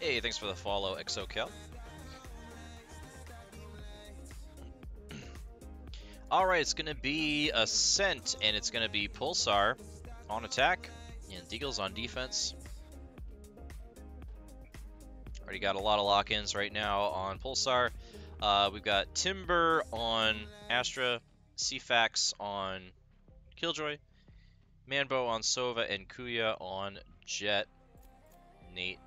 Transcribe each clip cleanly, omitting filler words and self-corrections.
Hey, thanks for the follow, ExoCal. Alright, it's going to be Ascent, and it's going to be Pulsar on attack, and Deagles on defense. Already got a lot of lock-ins right now on Pulsar. We've got Timber on Astra, CFAX on Killjoy, Manbo on Sova, and Kuya on Jet. Nate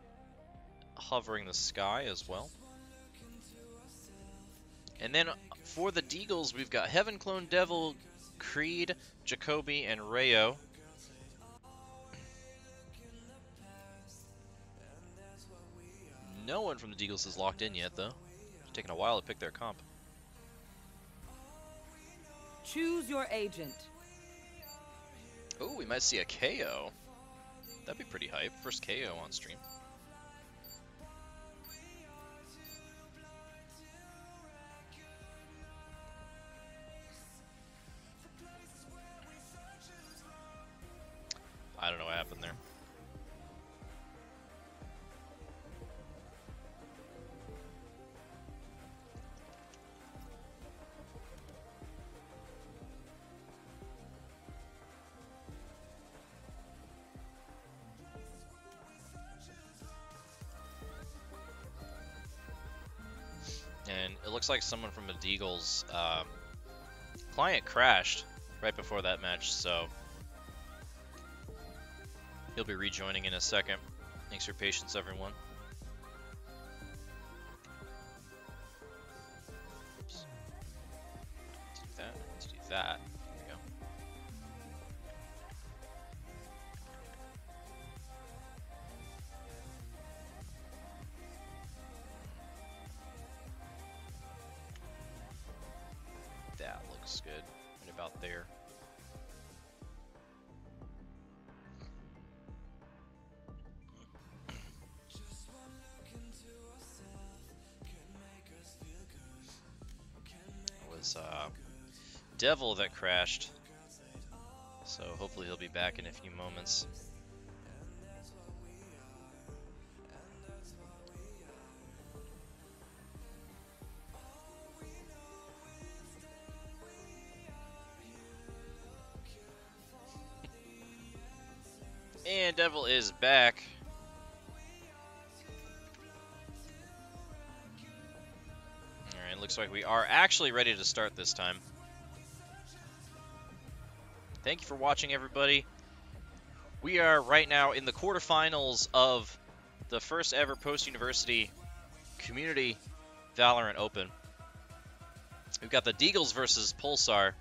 hovering the sky as well. And then for the Deagles, we've got Heaven Clone Devil, Creed, Jacoby, and Rayo. No one from the Deagles is locked in yet, though. It's taking a while to pick their comp. Choose your agent. Oh, we might see a KO. That'd be pretty hype. First KO on stream. I don't know what happened there. And it looks like someone from the Deagles client crashed right before that match, so he'll be rejoining in a second. Thanks for your patience, everyone. Oops. Let's do that. Let's do that. There we go. That looks good. Right about there. It was Devil that crashed, so hopefully he'll be back in a few moments. And Devil is back. Alright, looks like we are actually ready to start this time. Thank you for watching, everybody. We are right now in the quarterfinals of the first ever post-university community Valorant Open. We've got the Deagles versus Pulsar.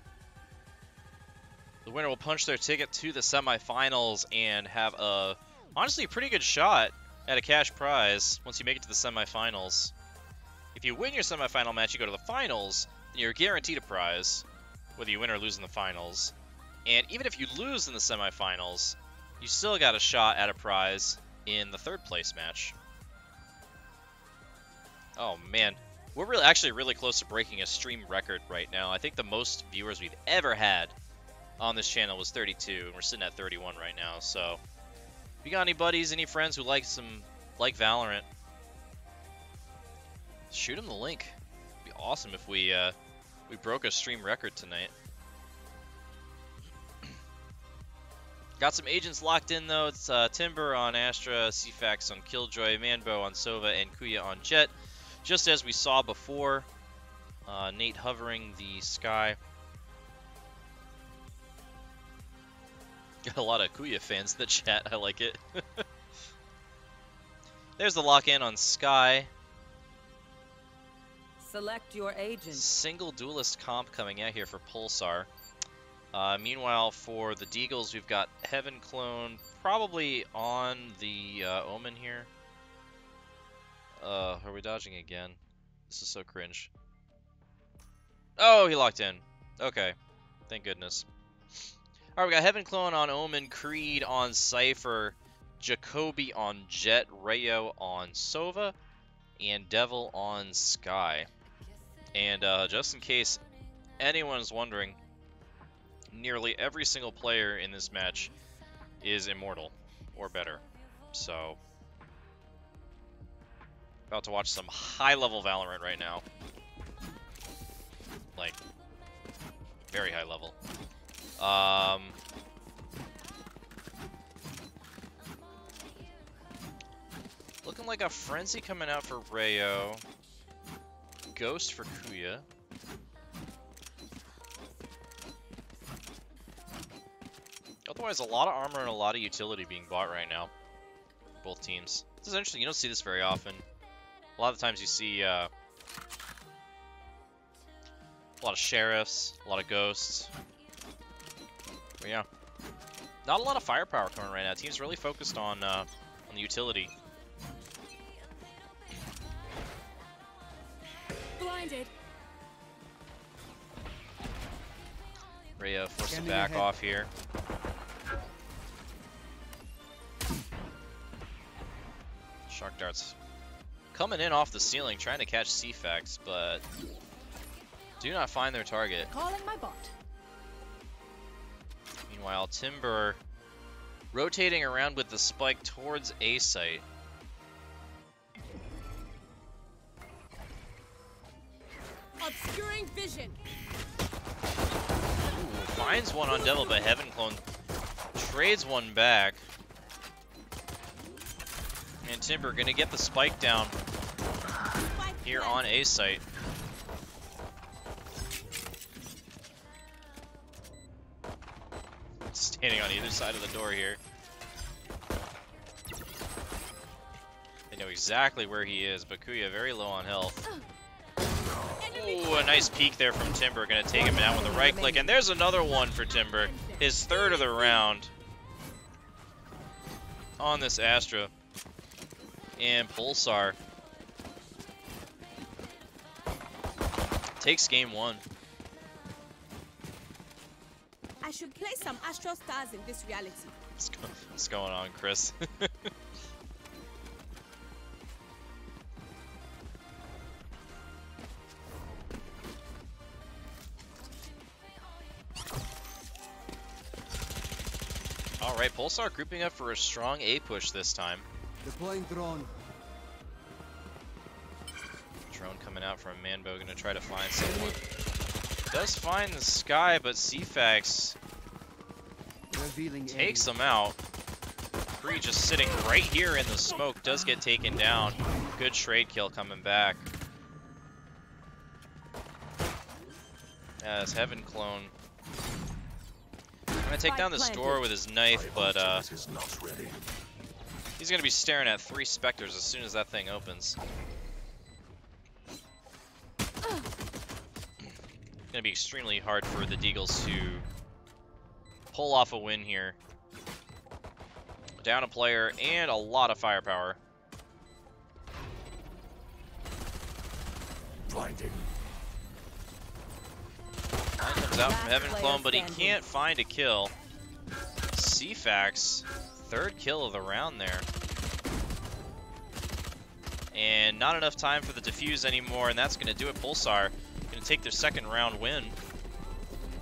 The winner will punch their ticket to the semifinals and have a, honestly, a pretty good shot at a cash prize once you make it to the semifinals. If you win your semifinal match, you go to the finals, then you're guaranteed a prize, whether you win or lose in the finals. And even if you lose in the semifinals, you still got a shot at a prize in the third place match. Oh man, we're actually really close to breaking a stream record right now. I think the most viewers we've ever had on this channel was 32, and we're sitting at 31 right now. So if you got any buddies, any friends who like Valorant, shoot them the link. It'd be awesome if we broke a stream record tonight. Got some agents locked in though. It's Timber on Astra, CFAX on Killjoy, Manbo on Sova, and Kuya on Jet. Just as we saw before, Nate hovering the sky. Got a lot of Kuya fans in the chat. I like it. There's the lock-in on Sky. Select your agent. Single duelist comp coming out here for Pulsar. Meanwhile, for the Deagles, we've got Heaven Clone probably on the Omen here. Are we dodging again? This is so cringe. Oh, he locked in. Okay. Thank goodness. Alright, we got Heaven Clone on Omen, Creed on Cypher, Jacoby on Jet, Rayo on Sova, and Devil on Sky. And just in case anyone is wondering, nearly every single player in this match is immortal or better. So About to watch some high-level Valorant right now. Like, very high level. Looking like a Frenzy coming out for Rayo. Ghost for Kuya. Otherwise, a lot of armor and a lot of utility being bought right now. Both teams. This is interesting. You don't see this very often. A lot of times you see a lot of sheriffs, a lot of ghosts. But yeah, not a lot of firepower coming right now. Team's really focused on the utility. Blinded. Rhea forced to back off here. Shark darts coming in off the ceiling, trying to catch CFAX, but do not find their target. Calling my bot. Meanwhile, Timber rotating around with the spike towards A site. Obscuring vision. Ooh, finds one on Devil, but Heaven Clone trades one back. And Timber gonna get the spike down here on A site. Standing on either side of the door here. They know exactly where he is, but Kuya very low on health. Ooh, a nice peek there from Timber. Gonna take him down with a right click, and there's another one for Timber. His third of the round on this Astra. And Pulsar takes game one. I should play some Astral Stars in this reality. What's going on, Chris? Alright, Pulsar grouping up for a strong A push this time. Deploying drone. Drone coming out from Manbo, gonna try to find someone. Does find the sky, but CFAX takes them out. Kree just sitting right here in the smoke, does get taken down. Good trade kill coming back. As Heaven Clone gonna take down this door with his knife, but he's gonna be staring at 3 Spectres as soon as that thing opens. Gonna be extremely hard for the Deagles to pull off a win here. Down a player and a lot of firepower. Blinding. Line comes out from Heaven Clone, but he can't find a kill. CFAX, 3rd kill of the round there. And not enough time for the defuse anymore, and that's going to do it. Pulsar going to take their 2nd round win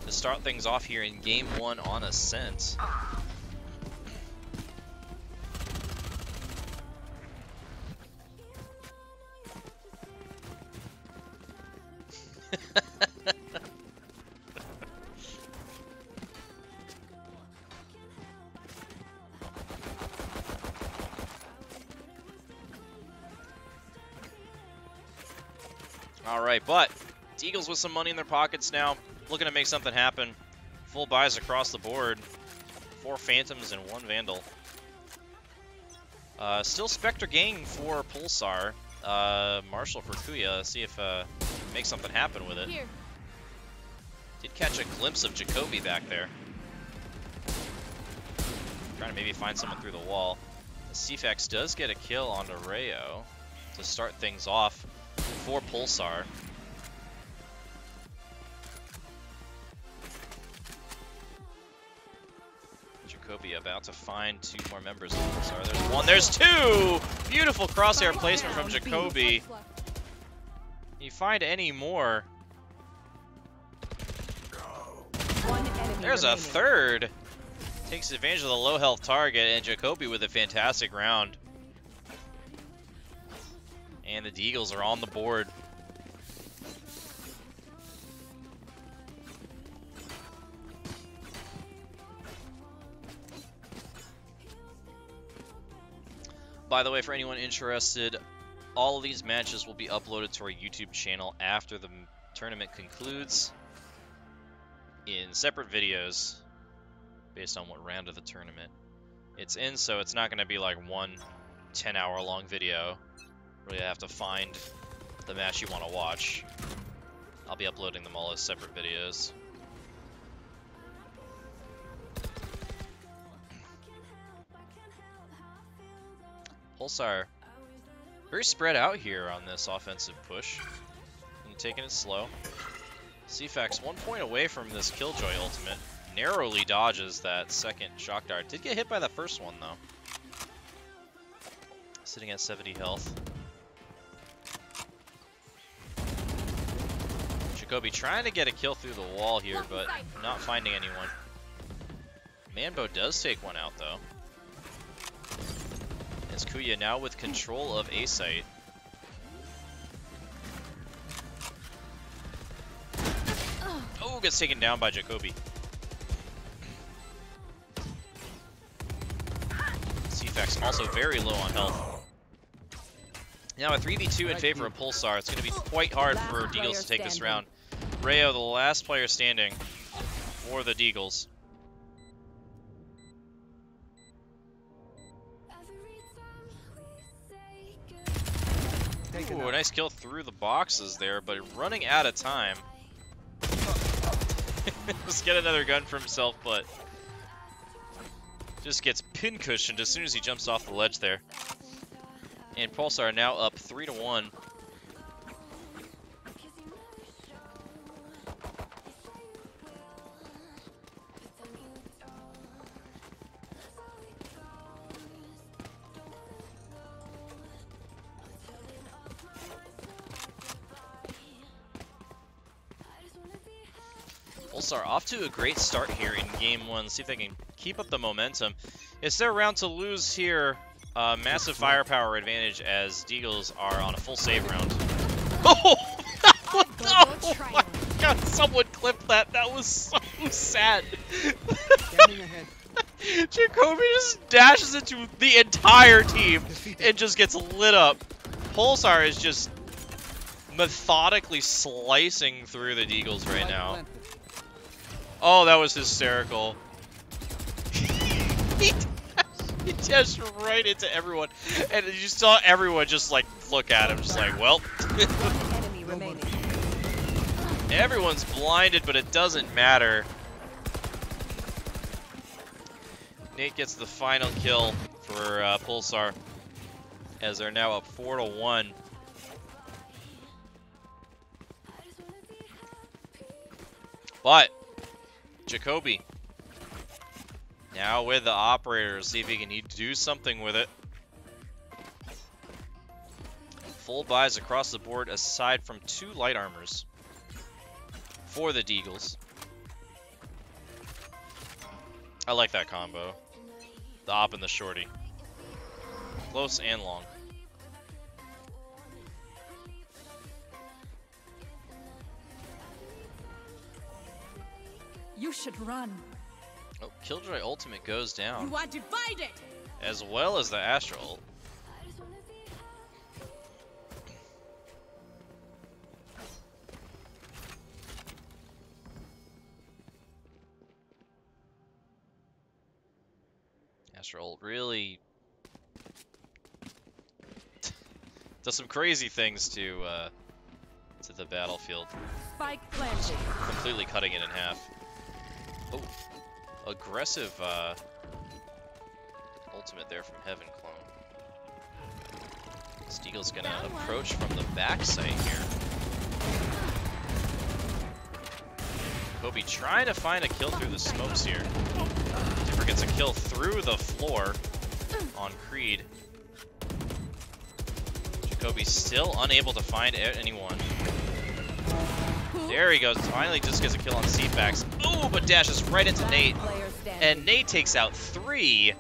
to start things off here in game 1 on Ascent. Alright, but Deagles with some money in their pockets now, looking to make something happen. Full buys across the board. 4 Phantoms and 1 Vandal. Still Spectre gang for Pulsar. Marshall for Kuya. Let's see if make something happen with it. Here. Did catch a glimpse of Jacoby back there. Trying to maybe find someone through the wall. CFAX does get a kill onto Rayo to start things off for Pulsar. Jacoby about to find 2 more members of Pulsar. There's 1, there's 2! Beautiful crosshair placement from Jacoby. You find any more? There's a 3rd. Takes advantage of the low health target, and Jacoby with a fantastic round. And the Deagles are on the board. By the way, for anyone interested, all of these matches will be uploaded to our YouTube channel after the tournament concludes in separate videos based on what round of the tournament it's in, so it's not going to be like one 10-hour long video where you have to find the match you want to watch. I'll be uploading them all as separate videos. Pulsar, very spread out here on this offensive push. And taking it slow. CFAX 1 point away from this Killjoy ultimate. Narrowly dodges that second shock dart. Did get hit by the first one though. Sitting at 70 health. Jacoby trying to get a kill through the wall here, but not finding anyone. Manbo does take one out though. As Kuya now with control of A site. Oh, gets taken down by Jacoby. CFAX also very low on health. Now a 3v2 in favor of Pulsar. It's going to be quite hard for Deagles to take this round. Rayo, the last player standing for the Deagles. Ooh, a nice kill through the boxes there, but running out of time. Let's get another gun for himself, but just gets pin cushioned as soon as he jumps off the ledge there. And Pulsar now up 3-1. Pulsar off to a great start here in game one. See if they can keep up the momentum. It's their round to lose here. Massive firepower advantage as Deagles are on a full save round. Oh! Oh my god, someone clipped that. That was so sad. Jacoby just dashes into the entire team and just gets lit up. Pulsar is just methodically slicing through the Deagles right now. Oh, that was hysterical. He dashed right into everyone, and you saw everyone just like look at him, just like, well. Everyone's blinded, but it doesn't matter. Nate gets the final kill for Pulsar, as they're now up 4-1. But Jacoby now with the operator, see if he can do something with it. Full buys across the board aside from 2 light armors for the Deagles. I like that combo. The op and the shorty. Close and long. You should run. Oh, Killjoy ultimate goes down. You are divided. As well as the Astra ult. Astra ult really does some crazy things to the battlefield. Spike planted. Completely cutting it in half. Oh, aggressive ultimate there from Heaven Clone. Deagles gonna approach from the backside here. Kobe trying to find a kill through the smokes here. Differ gets a kill through the floor on Creed. Jacoby still unable to find anyone. There he goes, finally just gets a kill on CFAX. Oh, but dashes right into Nate. And Nate takes out 3.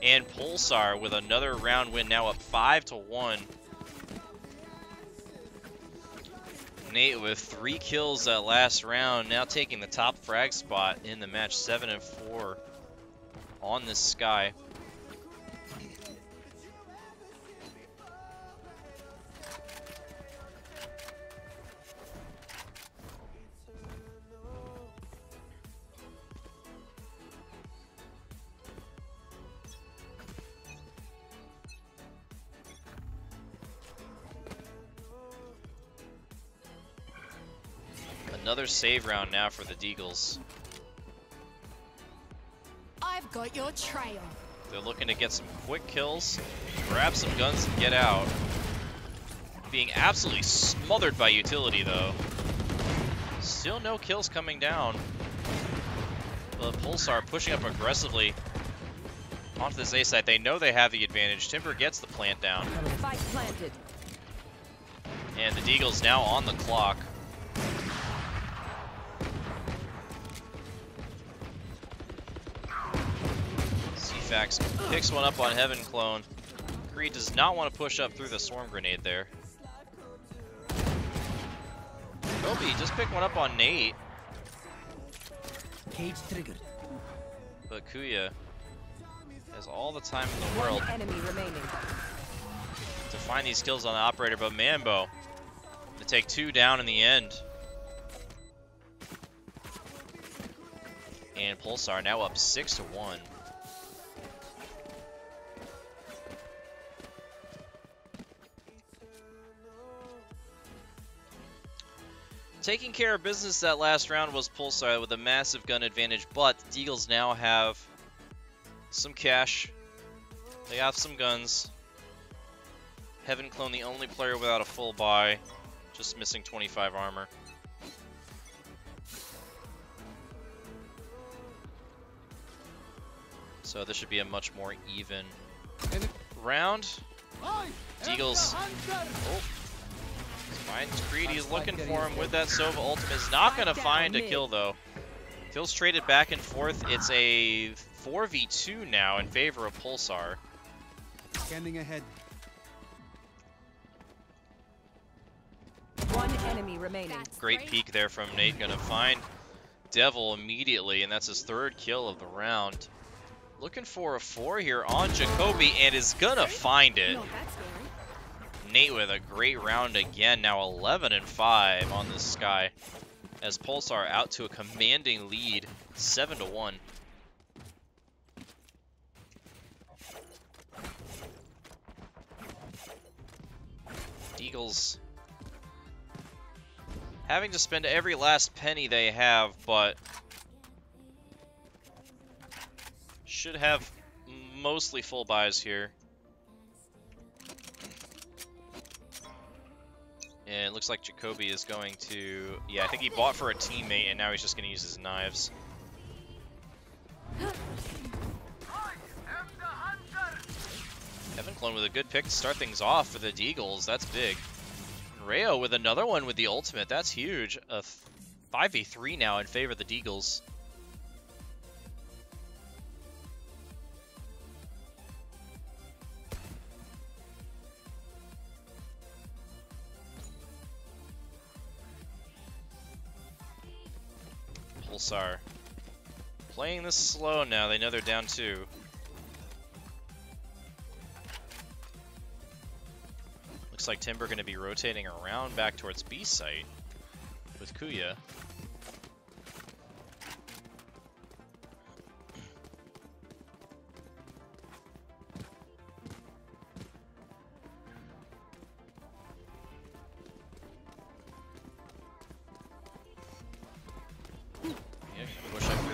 And Pulsar with another round win, now up 5-1. Nate with 3 kills that last round, now taking the top frag spot in the match, 7-4 on this Sky. Another save round now for the Deagles. I've got your trail. They're looking to get some quick kills, grab some guns, and get out. Being absolutely smothered by utility, though. Still no kills coming down. But Pulsar pushing up aggressively onto this A site. They know they have the advantage. Timber gets the plant down. Spike planted. And the Deagles now on the clock. Fax picks one up on Heaven Clone. Creed does not want to push up through the swarm grenade there. Kobe just picked one up on Nate. Cage triggered. But Kuya has all the time in the world Enemy remaining. to find these kills on the operator, but Mambo to take 2 down in the end. And Pulsar now up 6-1. Taking care of business that last round was Pulsar with a massive gun advantage, but the Deagles now have some cash. They have some guns. Heaven Clone the only player without a full buy, just missing 25 armor. So this should be a much more even round. Deagles. Oh. Finds Creed, he's looking for him with that Sova ultimate. Is not going to find a kill, though. Kills traded back and forth. It's a 4v2 now in favor of Pulsar. Scanning ahead. One enemy remaining. Great peek there from Nate. Going to find Devil immediately, and that's his 3rd kill of the round. Looking for a 4 here on Jacoby, and is going to find it. Nate with a great round again, now 11-5 on this Sky, as Pulsar out to a commanding lead, 7-1. Deagles having to spend every last penny they have, but should have mostly full buys here. And it looks like Jacoby is going to... Yeah, I think he bought for a teammate, and now he's just going to use his knives. Heaven Clone with a good pick to start things off for the Deagles. That's big. Rayo with another one with the ultimate. That's huge. A 5v3 now in favor of the Deagles. Pulsar playing this slow now. They know they're down 2. Looks like Timber going to be rotating around back towards B site with Kuya.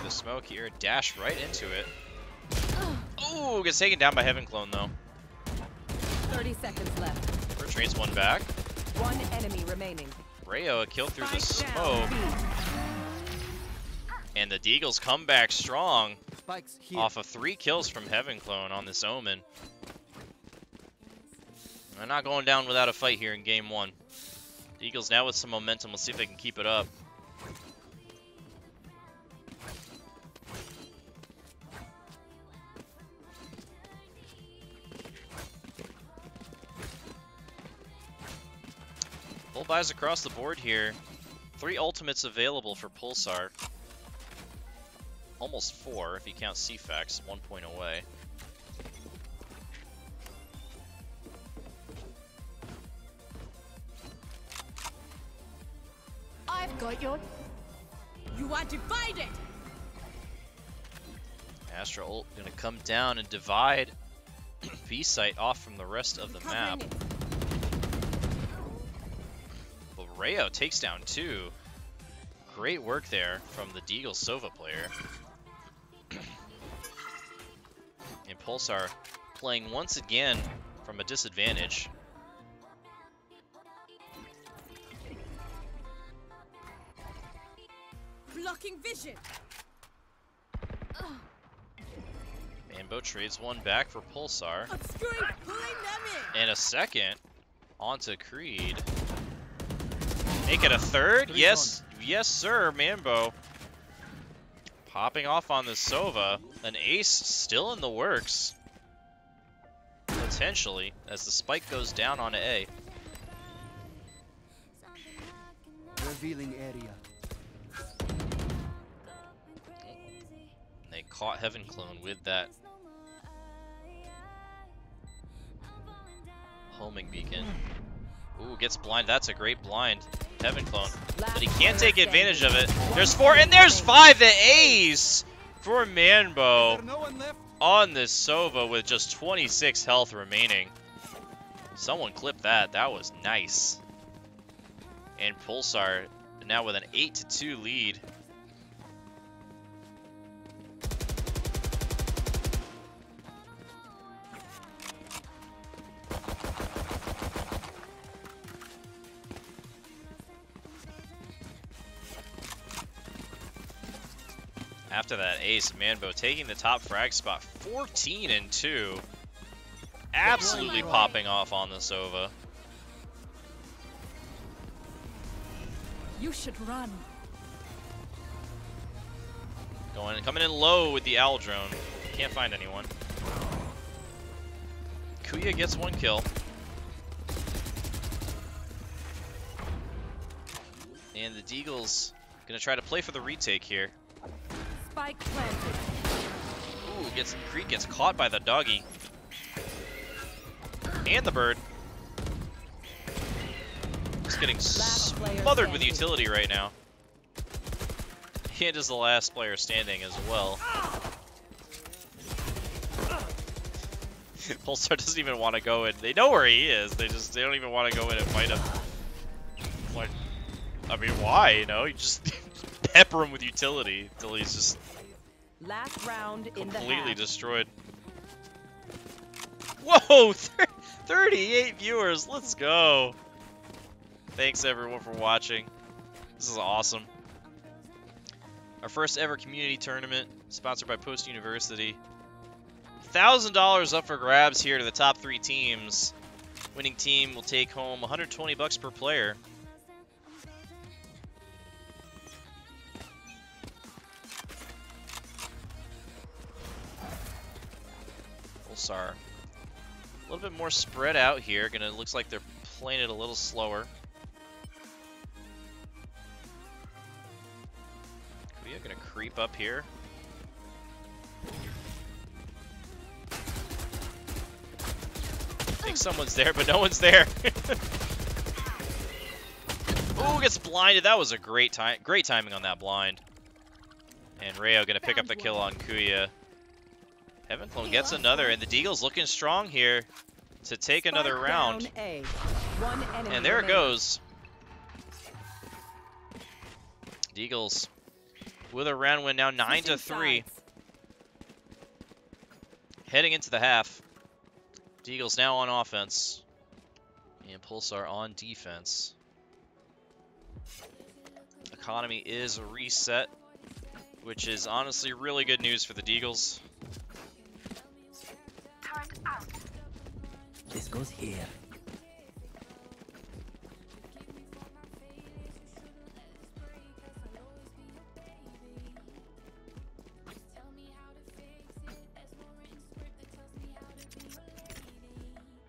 Smoke here, dash right into it. Oh, gets taken down by Heaven Clone though. 30 seconds left. Retrains one back. One enemy remaining. Rayo a kill through the smoke. And the Deagles come back strong off of 3 kills from Heaven Clone on this Omen. They're not going down without a fight here in game 1. The Eagles now with some momentum. Let's see if they can keep it up. Full buys across the board here. 3 ultimates available for Pulsar. Almost 4 if you count CFAX, 1 point away. I've got your... You are divided! Astra ult gonna come down and divide B-site off from the rest of the map. Covering it. But Rayo takes down 2. Great work there from the Deagles Sova player. And Pulsar playing once again from a disadvantage. Blocking vision. Manbo trades 1 back for Pulsar. Obscuring, pulling them in. And a second onto Creed. Make it a 3rd? Yes, yes sir, Manbo. Popping off on the Sova. An ace still in the works. Potentially, as the spike goes down on A. Revealing area. They caught Heaven Clone with that homing beacon. Ooh, gets blind. That's a great blind. Heaven Clone. But he can't take advantage of it. There's 4, and there's 5. The ace for Manbo No one left. on this Sova with just 26 health remaining. Someone clipped that. That was nice. And Pulsar now with an 8-2 lead. After that ace, Manbo taking the top frag spot, 14-2. Absolutely popping off on the Sova. You should run. Coming in low with the Owl drone. Can't find anyone. Kuya gets 1 kill. And the Deagles gonna try to play for the retake here. Spike planted. Ooh, Creed gets caught by the doggy. And the bird. Just getting smothered with utility right now. And is the last player standing as well. Pulsar doesn't even want to go in. They know where he is. They don't even want to go in and fight him. Like, I mean, why? You know, you just pepper him with utility until he's just Last round in the completely half. destroyed. Whoa! 38 viewers. Let's go. Thanks everyone for watching. This is awesome. Our first ever community tournament, sponsored by Post University. $1,000 up for grabs here to the top 3 teams. Winning team will take home $120 per player. Pulsar. A little bit more spread out here. Looks like they're playing it a little slower. Kuya gonna creep up here. Think someone's there, but no one's there. Ooh, gets blinded. That was a great timing on that blind. And Rayo gonna pick up the kill on Kuya. Heaven Clone gets another, and the Deagles looking strong here to take another Spike round. down A. One enemy And there it remaining. goes. Deagles with a round win now, 9-3. Switching sides. Heading into the half. Deagles now on offense. And Pulsar on defense. Economy is reset, which is honestly really good news for the Deagles. This goes here.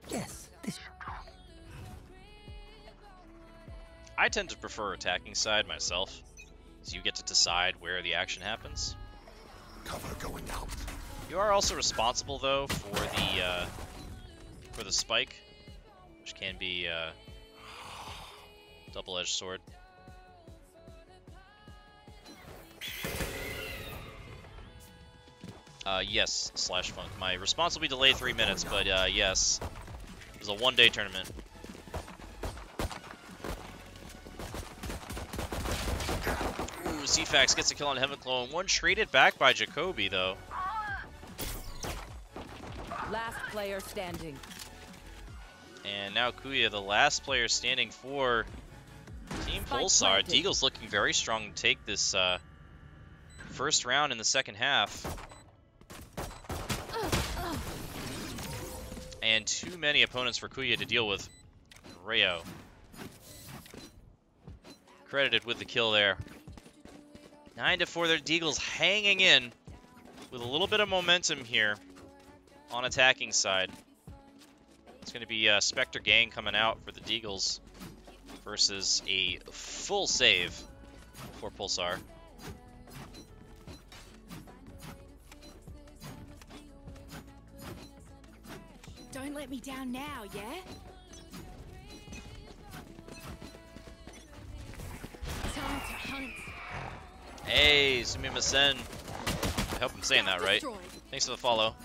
Yes, this should I tend to prefer attacking side myself, so you get to decide where the action happens. Cover going out. You are also responsible, though, for the spike, which can be double-edged sword. Yes, slash funk. My response will be delayed 3 minutes, but yes, it was a one-day tournament. Ooh, CFAX gets a kill on Heaven Clone. One traded back by Jacoby, though. Last player standing. And now Kuya, the last player standing for Team Pulsar. Deagles looking very strong to take this first round in the second half. And too many opponents for Kuya to deal with. Rayo credited with the kill there. 9-4 there. Deagles hanging in with a little bit of momentum here on attacking side. It's going to be Spectre Gang coming out for the Deagles versus a full save for Pulsar. Don't let me down now, yeah? Time to hunt. Hey, Sumimasen. I hope I'm saying that right. Thanks for the follow.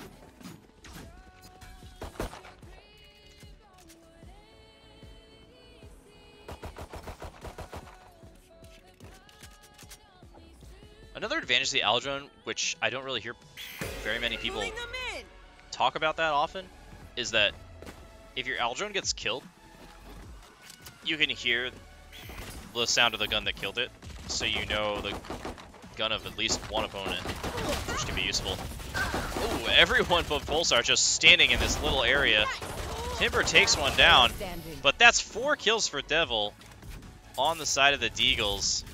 Another advantage of the Aldrone, which I don't really hear very many people talk about that often, is that if your Aldrone gets killed, you can hear the sound of the gun that killed it, so you know the gun of at least one opponent, which can be useful. Ooh, everyone but Pulsar just standing in this little area. Timber takes one down, but that's 4 kills for Devil on the side of the Deagles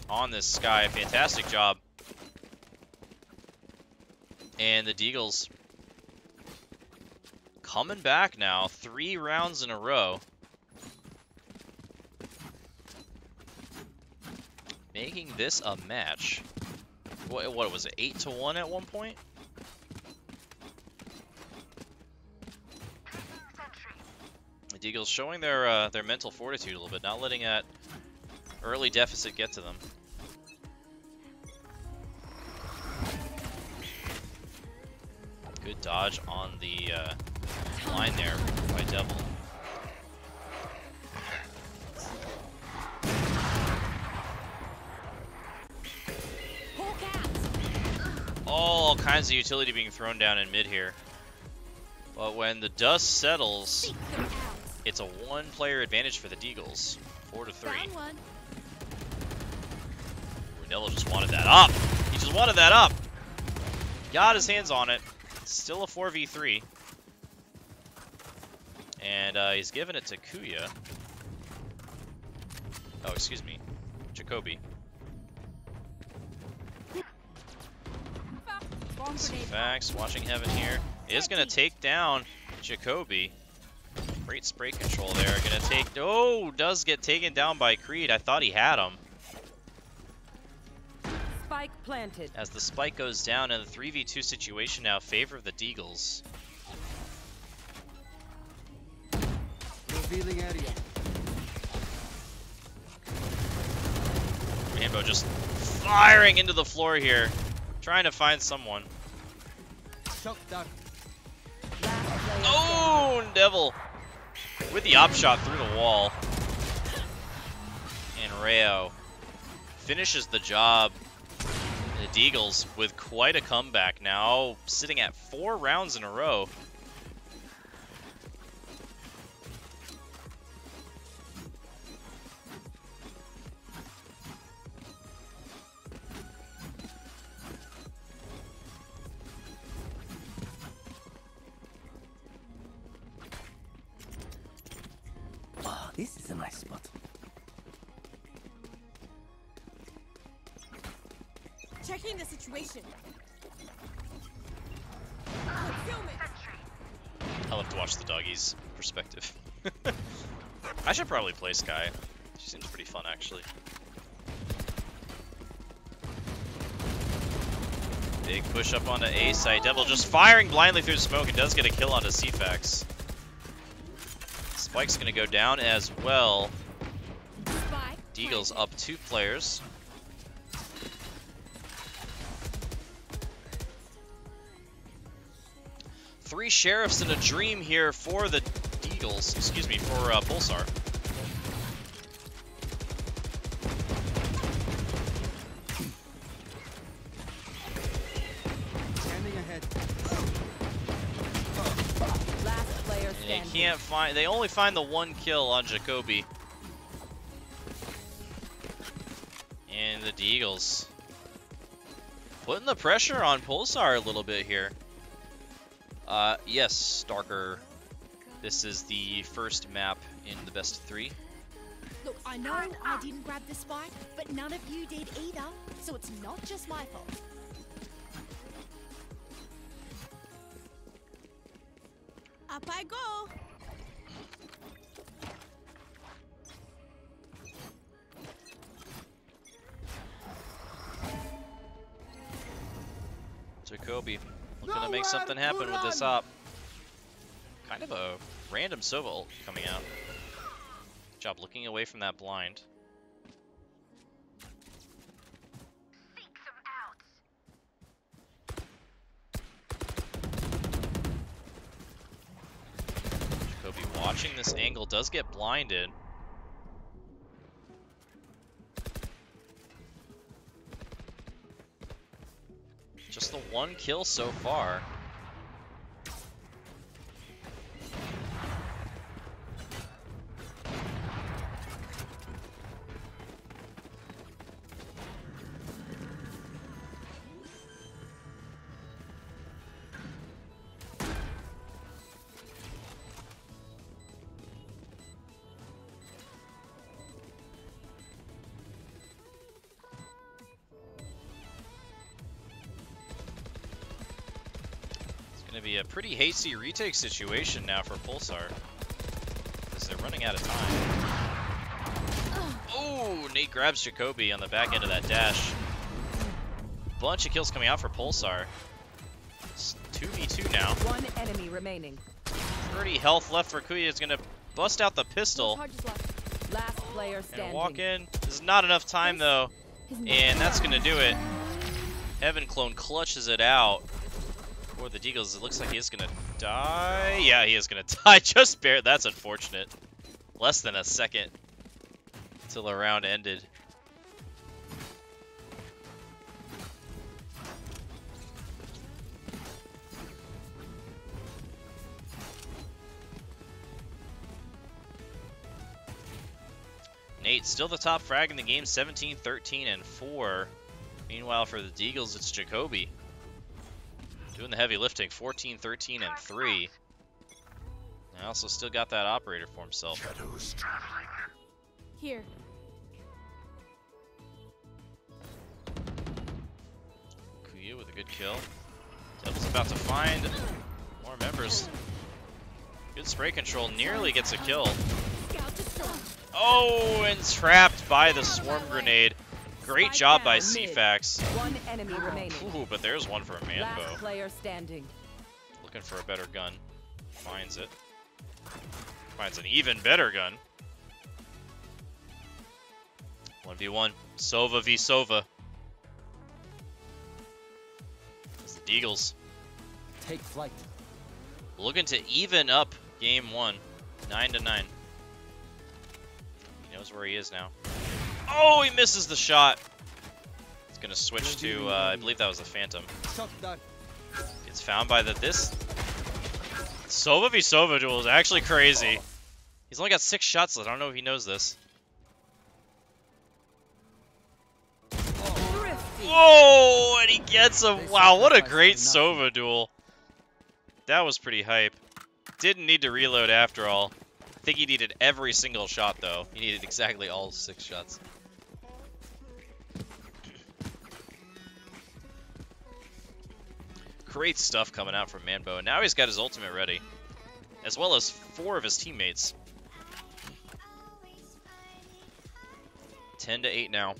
on this Sky. Fantastic job. And the Deagles coming back now, 3 rounds in a row. Making this a match. What was it, 8-1 at one point? The Deagles showing their mental fortitude a little bit, not letting that early deficit get to them. Good dodge on the line there by Devil. All kinds of utility being thrown down in mid here. But when the dust settles, it's a 1-player advantage for the Deagles. 4-3. Devil just wanted that up. He just wanted that up. Got his hands on it. Still a 4v3. And he's giving it to Kuya. Oh, excuse me. Jacoby. Fax watching Heaven here. Is going to take down Jacoby. Great spray control there. Going to take... Oh, does get taken down by Creed. I thought he had him. Spike planted. As the spike goes down in the 3v2 situation now, favor of the Deagles. Revealing area. Rainbow just firing into the floor here, trying to find someone. Shock down. Oh, Devil with the op shot through the wall. And Rayo finishes the job. The Deagles with quite a comeback now, sitting at 4 rounds in a row. Ah, this is a nice spot. Checking the situation. I'll have to watch the doggies' perspective. I should probably play Sky. She seems pretty fun, actually. Big push up onto A site. Devil just firing blindly through the smoke and does get a kill onto CFAX. Spike's gonna go down as well. Deagles up 2 players. Three sheriffs in a dream here for the Deagles. Excuse me, for Pulsar. Standing ahead. Last player And standing. they can't find. They only find the 1 kill on Jacoby. And the Deagles putting the pressure on Pulsar a little bit here. Yes, Starker. This is the first map in the best of 3. Look, I know I didn't grab the spike, but none of you did either, so it's not just my fault. Up I go. Jacoby looking to make something happen with this op. Kind of a random Sova ult coming out. Good job looking away from that blind. Jacoby watching this angle, does get blinded. Just the 1 kill so far. Gonna be a pretty hasty retake situation now for Pulsar, because they're running out of time. Oh, Nate grabs Jacoby on the back end of that dash. Bunch of kills coming out for Pulsar. It's 2v2 now. 1 enemy remaining. 30 health left for Kuya. Is gonna bust out the pistol Last player standing. and walk in. There's not enough time though, and that's gonna do it. Heaven Clone clutches it out. For the Deagles, it looks like he is gonna die. Yeah, he is gonna die. Just barely. That's unfortunate. Less than a second till the round ended. Nate still the top frag in the game, 17, 13, and 4. Meanwhile, for the Deagles, it's Jacoby doing the heavy lifting, 14, 13, and 3. And also still got that operator for himself. Shadows traveling. Here. Kuya with a good kill. Devil's about to find more members. Good spray control, nearly gets a kill. Oh, and trapped by the swarm grenade. Great job by CFAX. 1 enemy remaining. Ooh, but there's one for Last Manbo. player standing. Looking for a better gun. Finds it. Finds an even better gun. 1v1. Sova v Sova. It's the Deagles. Take flight. Looking to even up game 1. 9-9. He knows where he is now. Oh, he misses the shot. He's going to switch to, I believe that was a Phantom. Shot done. Gets found by this Sova v Sova duel is actually crazy. He's only got 6 shots left. I don't know if he knows this. Whoa, and he gets him. Wow, what a great Sova duel. That was pretty hype. Didn't need to reload after all. I think he needed every single shot, though. He needed exactly all 6 shots. Great stuff coming out from Manbo. And now he's got his ultimate ready, as well as 4 of his teammates. 10-8 now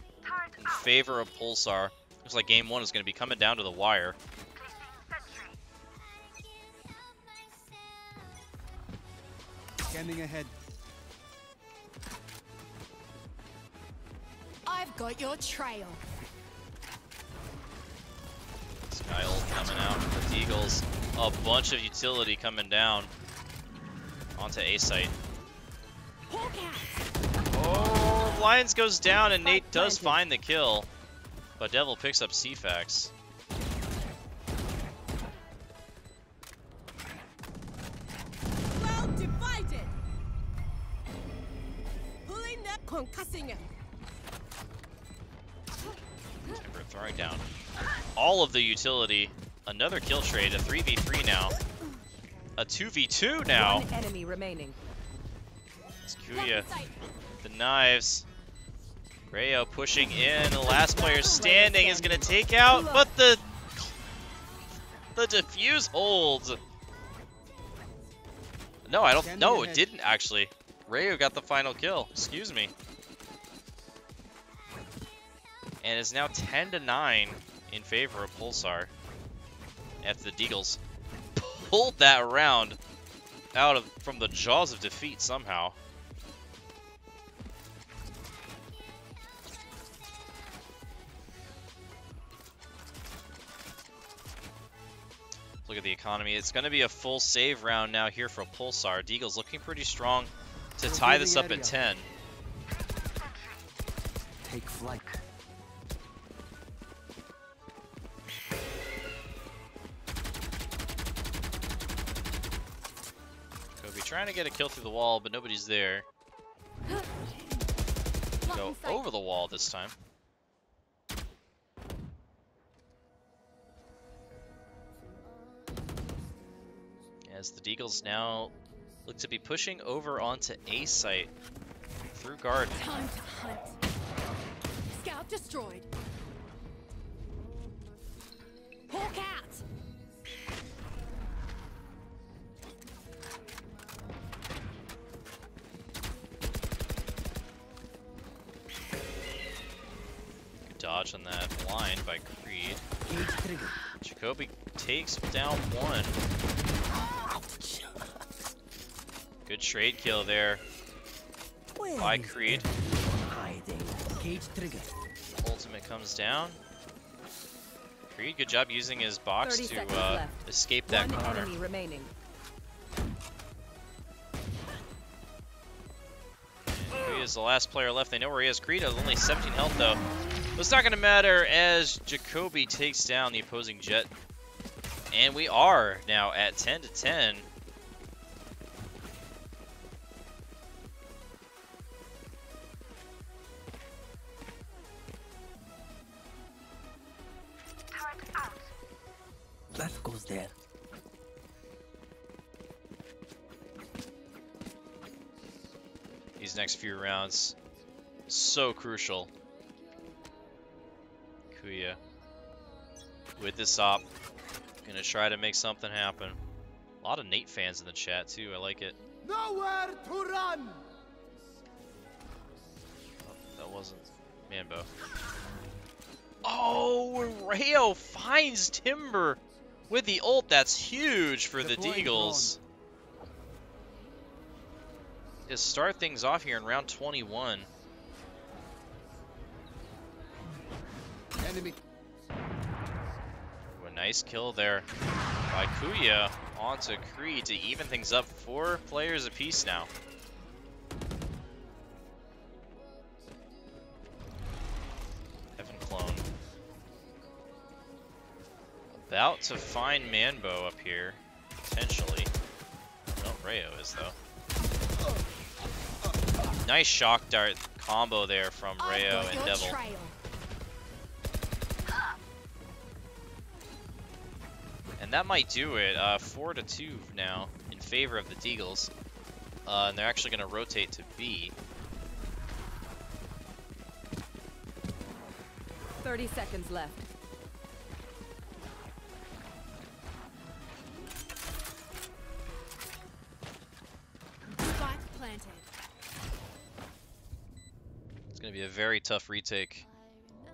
in favor of Pulsar. Looks like game 1 is going to be coming down to the wire. Scanning ahead. I've got your trail. Sky ult coming out for Deagles. A bunch of utility coming down onto A site. Hawk out. Oh, Lions goes down and Nate does find the kill, but Devil picks up CFAX. Well divided. Pulling that concussing it. Timber throwing down all of the utility. Another kill trade, a 3v3 now. A 2v2 now. One enemy remaining. It's Kuya. The knives. Rayo pushing in. The last player standing is going to take out, but the defuse holds. No, I don't. No, it didn't actually. Rayo got the final kill. Excuse me. And it's now 10-9 in favor of Pulsar after the Deagles pulled that round out from the jaws of defeat somehow. Look at the economy. It's going to be a full save round now here for Pulsar. Deagles looking pretty strong to tie this up at 10. Take flight. Kobe trying to get a kill through the wall, but nobody's there. Go over the wall this time. As the Deagles now look to be pushing over onto A site through garden. Time to hunt. Scout destroyed. Hawk out. Good dodge on that line by Creed. Jacoby takes down one. Good trade kill there by Creed. Ultimate comes down. Creed, good job using his box 30 to seconds left. escape that One corner. enemy remaining. Creed is the last player left. They know where he is. Creed has only 17 health though. But it's not going to matter as Jacoby takes down the opposing Jet. And we are now at 10-10. That goes there. These next few rounds, so crucial. Kuya with this op, gonna try to make something happen. A lot of Nate fans in the chat too, I like it. Nowhere to run. Oh, that wasn't Manbo. Oh, Rayo finds Timber with the ult. That's huge for the Deagles. To start things off here in round 21. Enemy. Ooh, a nice kill there by Kuya onto Creed to even things up. 4 players apiece now. Heaven Clone. About to find Manbo up here, potentially. No, Rayo is though. Nice shock dart combo there from Rayo and Devil. Trail. And that might do it. 4-2 now in favor of the Deagles. And they're actually going to rotate to B. 30 seconds left. Spike planted. It's going to be a very tough retake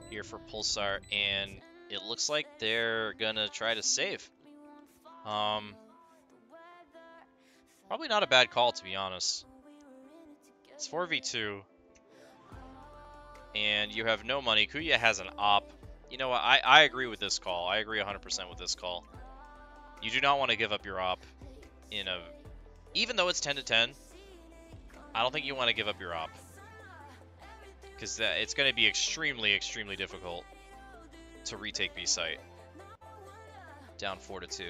here for Pulsar, and it looks like they're going to try to save. Probably not a bad call, to be honest. It's 4v2, and you have no money. Kuya has an op. You know what? I agree with this call. I agree 100% with this call. You do not want to give up your op in a... Even though it's 10 to 10, I don't think you want to give up your op. Because it's going to be extremely, extremely difficult to retake B site. Down 4 to 2.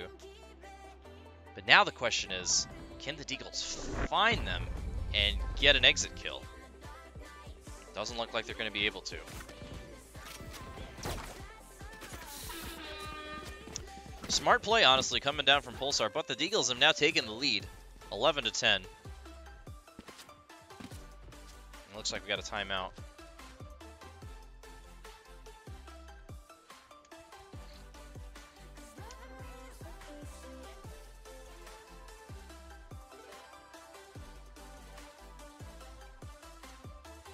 But now the question is, can the Deagles find them and get an exit kill? Doesn't look like they're going to be able to. Smart play, honestly, coming down from Pulsar, but the Deagles have now taken the lead, 11 to 10. It looks like we got a timeout.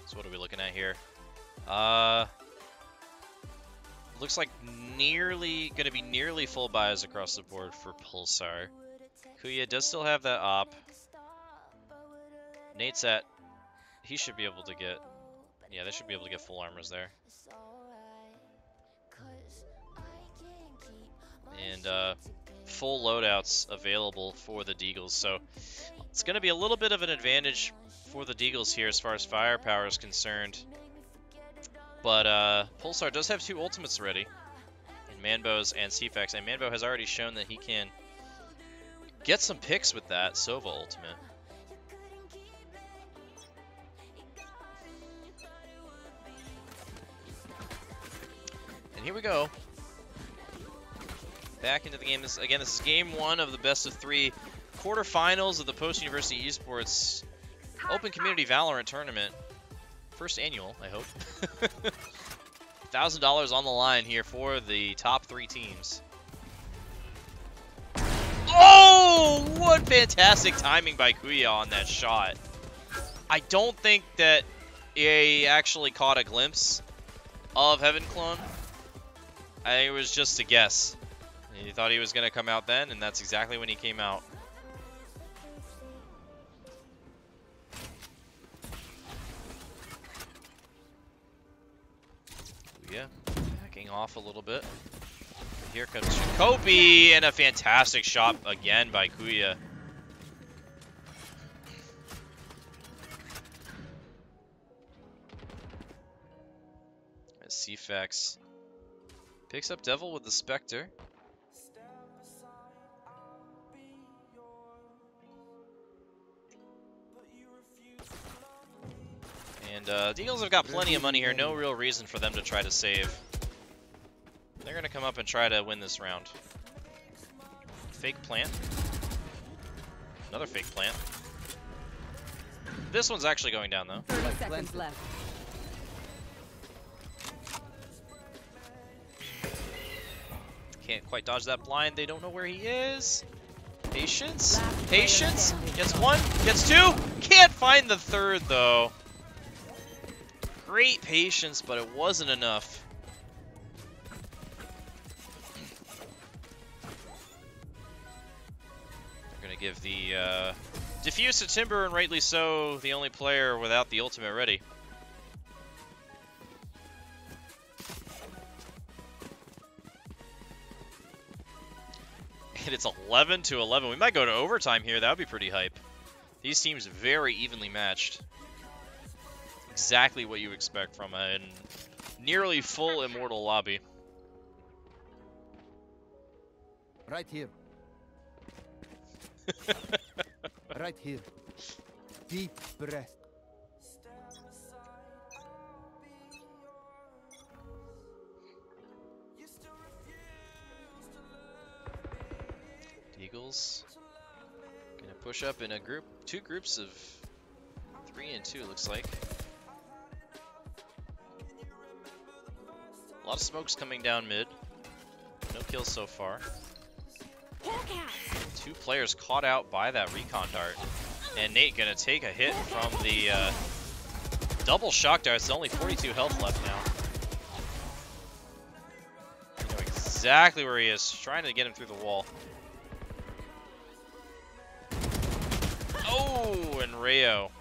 So what are we looking at here? Looks like going to be nearly full buys across the board for Pulsar. Kuya does still have that op. Nate's at... He should be able to get... Yeah, they should be able to get full armors there. And full loadouts available for the Deagles. So it's going to be a little bit of an advantage for the Deagles here as far as firepower is concerned. But Pulsar does have 2 ultimates ready, in Manbo's and CFX, and Manbo has already shown that he can get some picks with that Sova ultimate. And here we go. Back into the game. This is game 1 of the best of 3 quarterfinals of the Post-University Esports Open Community Valorant Tournament. First annual, I hope. $1,000 on the line here for the top 3 teams. Oh, what fantastic timing by Kuya on that shot. I don't think that he actually caught a glimpse of Heaven Clone. I think it was just a guess. He thought he was going to come out then, and that's exactly when he came out. Yeah, backing off a little bit. Here comes Jacoby, and a fantastic shot again by Kuya. As CFX picks up Devil with the Spectre. And Deagles have got plenty of money here, no real reason for them to try to save. They're going to come up and try to win this round. Fake plant. Another fake plant. This one's actually going down, though. 30 seconds left. Can't quite dodge that blind. They don't know where he is. Patience. Patience. Gets 1. Gets 2. Can't find the 3rd, though. Great patience, but it wasn't enough. They're going to give the diffuse to Timber, and rightly so, the only player without the ultimate ready. And it's 11 to 11. We might go to overtime here. That would be pretty hype. These teams very evenly matched. Exactly what you expect from a nearly full Immortal lobby. Right here. Right here. Deep breath. Deagles gonna push up in a group, 2 groups of 3 and 2, looks like. A lot of smokes coming down mid. No kills so far. 2 players caught out by that recon dart. And Nate gonna take a hit from the Double shock darts, only 42 health left now. You know exactly where he is, trying to get him through the wall. Oh, and Rayo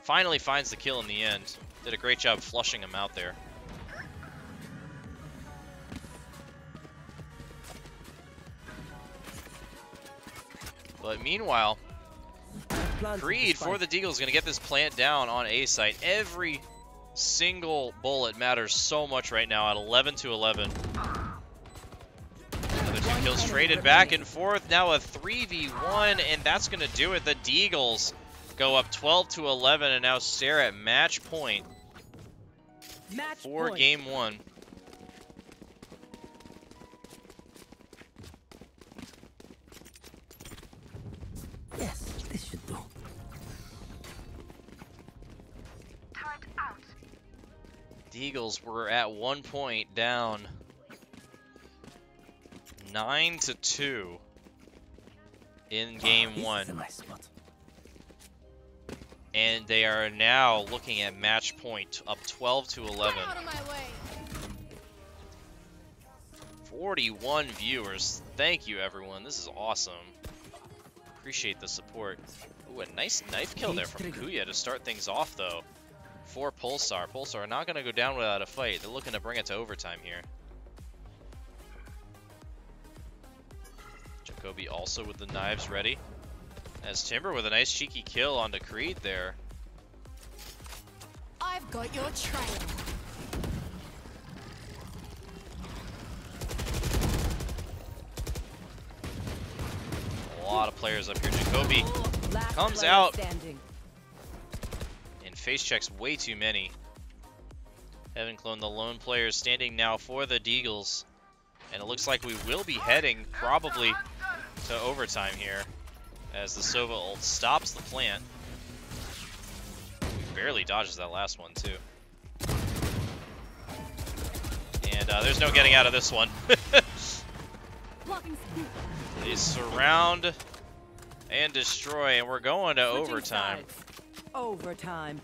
finally finds the kill in the end. Did a great job flushing him out there. But meanwhile, Creed for the Deagles is going to get this plant down on A site. Every single bullet matters so much right now at 11 to 11. Another 2 kills traded back and forth. Now a 3v1, and that's going to do it. The Deagles go up 12 to 11 and now stare at match point for game 1. Yes, this should do. Deagles were at one point down 9 to 2 in game 1. This is a nice spot. And they are now looking at match point up 12 to 11. Out of my way. 41 viewers. Thank you, everyone. This is awesome. Appreciate the support. Ooh, a nice knife kill there from Kuya to start things off, though, for Pulsar. Pulsar not going to go down without a fight. They're looking to bring it to overtime here. Jacoby also with the knives ready. As Timber with a nice cheeky kill onto Creed there. I've got your trail. A lot of players up here. Jacoby Last comes player out standing. and face checks way too many. Heaven Clone, the lone player, standing now for the Deagles. And it looks like we will be heading probably to overtime here, as the Sova ult stops the plant. He barely dodges that last one, too. And there's no getting out of this one. They surround and destroy, and we're going to Switching overtime. sides. Overtime.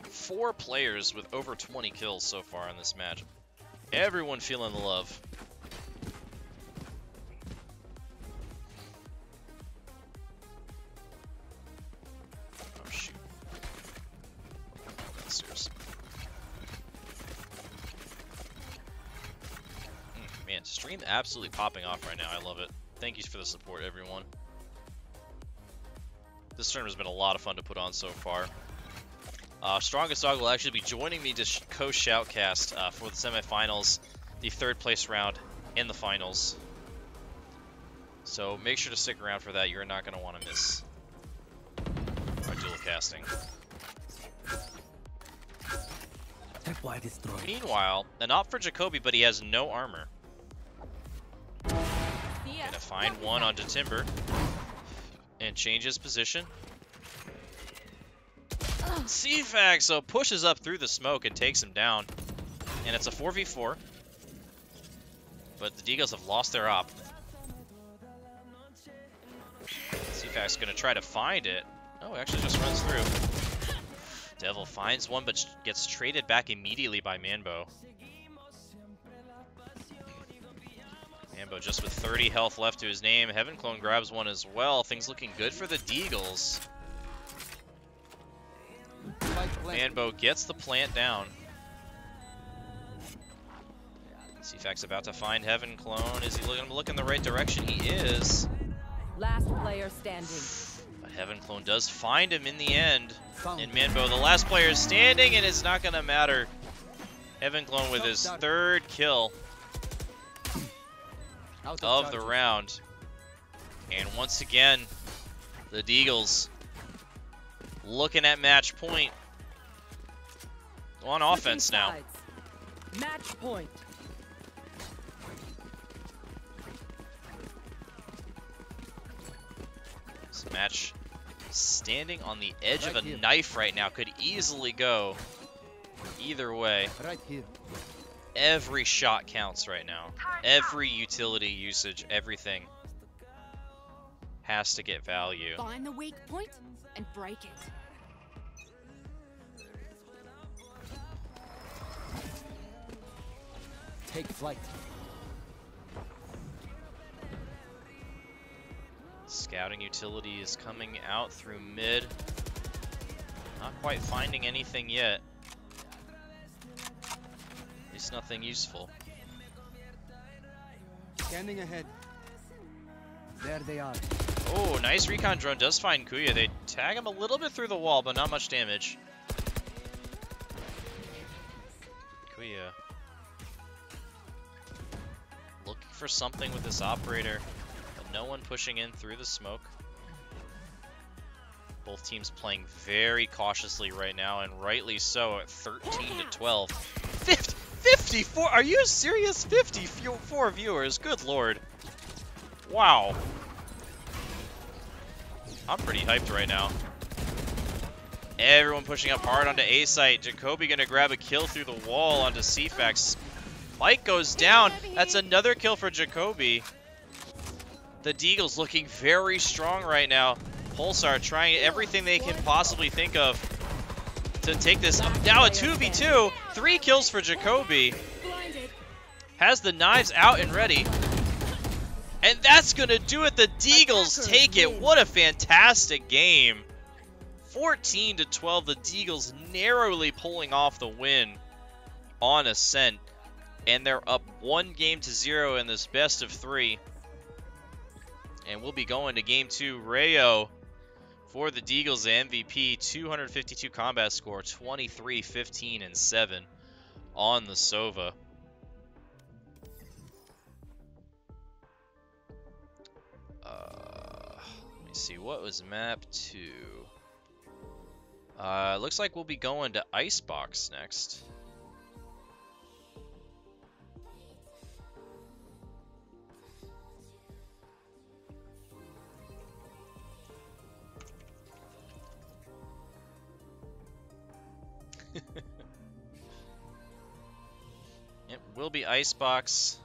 Four players with over 20 kills so far in this match. Everyone feeling the love. Oh shoot. Downstairs. Man, stream absolutely popping off right now. I love it. Thank you for the support, everyone. This tournament has been a lot of fun to put on so far. Strongest Dog will actually be joining me to co-shoutcast for the semifinals, the third place round in the finals. So make sure to stick around for that. You're not going to want to miss our dual casting. Meanwhile, an op for Jacoby, but he has no armor. Gonna find one onto Timber and change his position. CFAX so pushes up through the smoke and takes him down, and it's a 4v4. But the Deagles have lost their op. CFAX gonna try to find it. Oh, actually just runs through. Devil finds one, but gets traded back immediately by Manbo. Manbo just with 30 health left to his name. Heaven Clone grabs one as well. Things looking good for the Deagles. Manbo gets the plant down. CFAX about to find Heaven Clone. Is he looking in the right direction? He is. Last player standing. But Heaven Clone does find him in the end. And Manbo, the last player, is standing, and it's not going to matter. Heaven Clone with his third kill of the round. And once again, the Deagles looking at match point on offense now. Sides. Match point. This match standing on the edge of a knife right now. Could easily go either way. Right here. Every shot counts right now. Every utility usage, everything has to get value. Find the weak point and break it. Take flight. Scouting utility is coming out through mid. Not quite finding anything yet. At least nothing useful. Scanning ahead. There they are. Oh, nice recon drone does find Kuya. They tag him a little bit through the wall, but not much damage. Kuya. Looking for something with this operator, but no one pushing in through the smoke. Both teams playing very cautiously right now, and rightly so at 13 to 12. 54? Are you serious? 54 viewers? Good lord. Wow. I'm pretty hyped right now. Everyone pushing up hard onto A site. Jacoby gonna grab a kill through the wall onto CFAX. Spike goes down. That's another kill for Jacoby. The Deagles looking very strong right now. Pulsar trying everything they can possibly think of to take this. Now a 2v2. 3 kills for Jacoby. Has the knives out and ready. And that's going to do it. The Deagles take it. What a fantastic game. 14 to 12. The Deagles narrowly pulling off the win on Ascent. And they're up 1-0 in this best of 3. And we'll be going to game 2. Rayo for the Deagles, the MVP. 252 combat score. 23, 15, and 7 on the Sova. Let me see, what was map 2? Looks like we'll be going to Icebox next. It will be Icebox.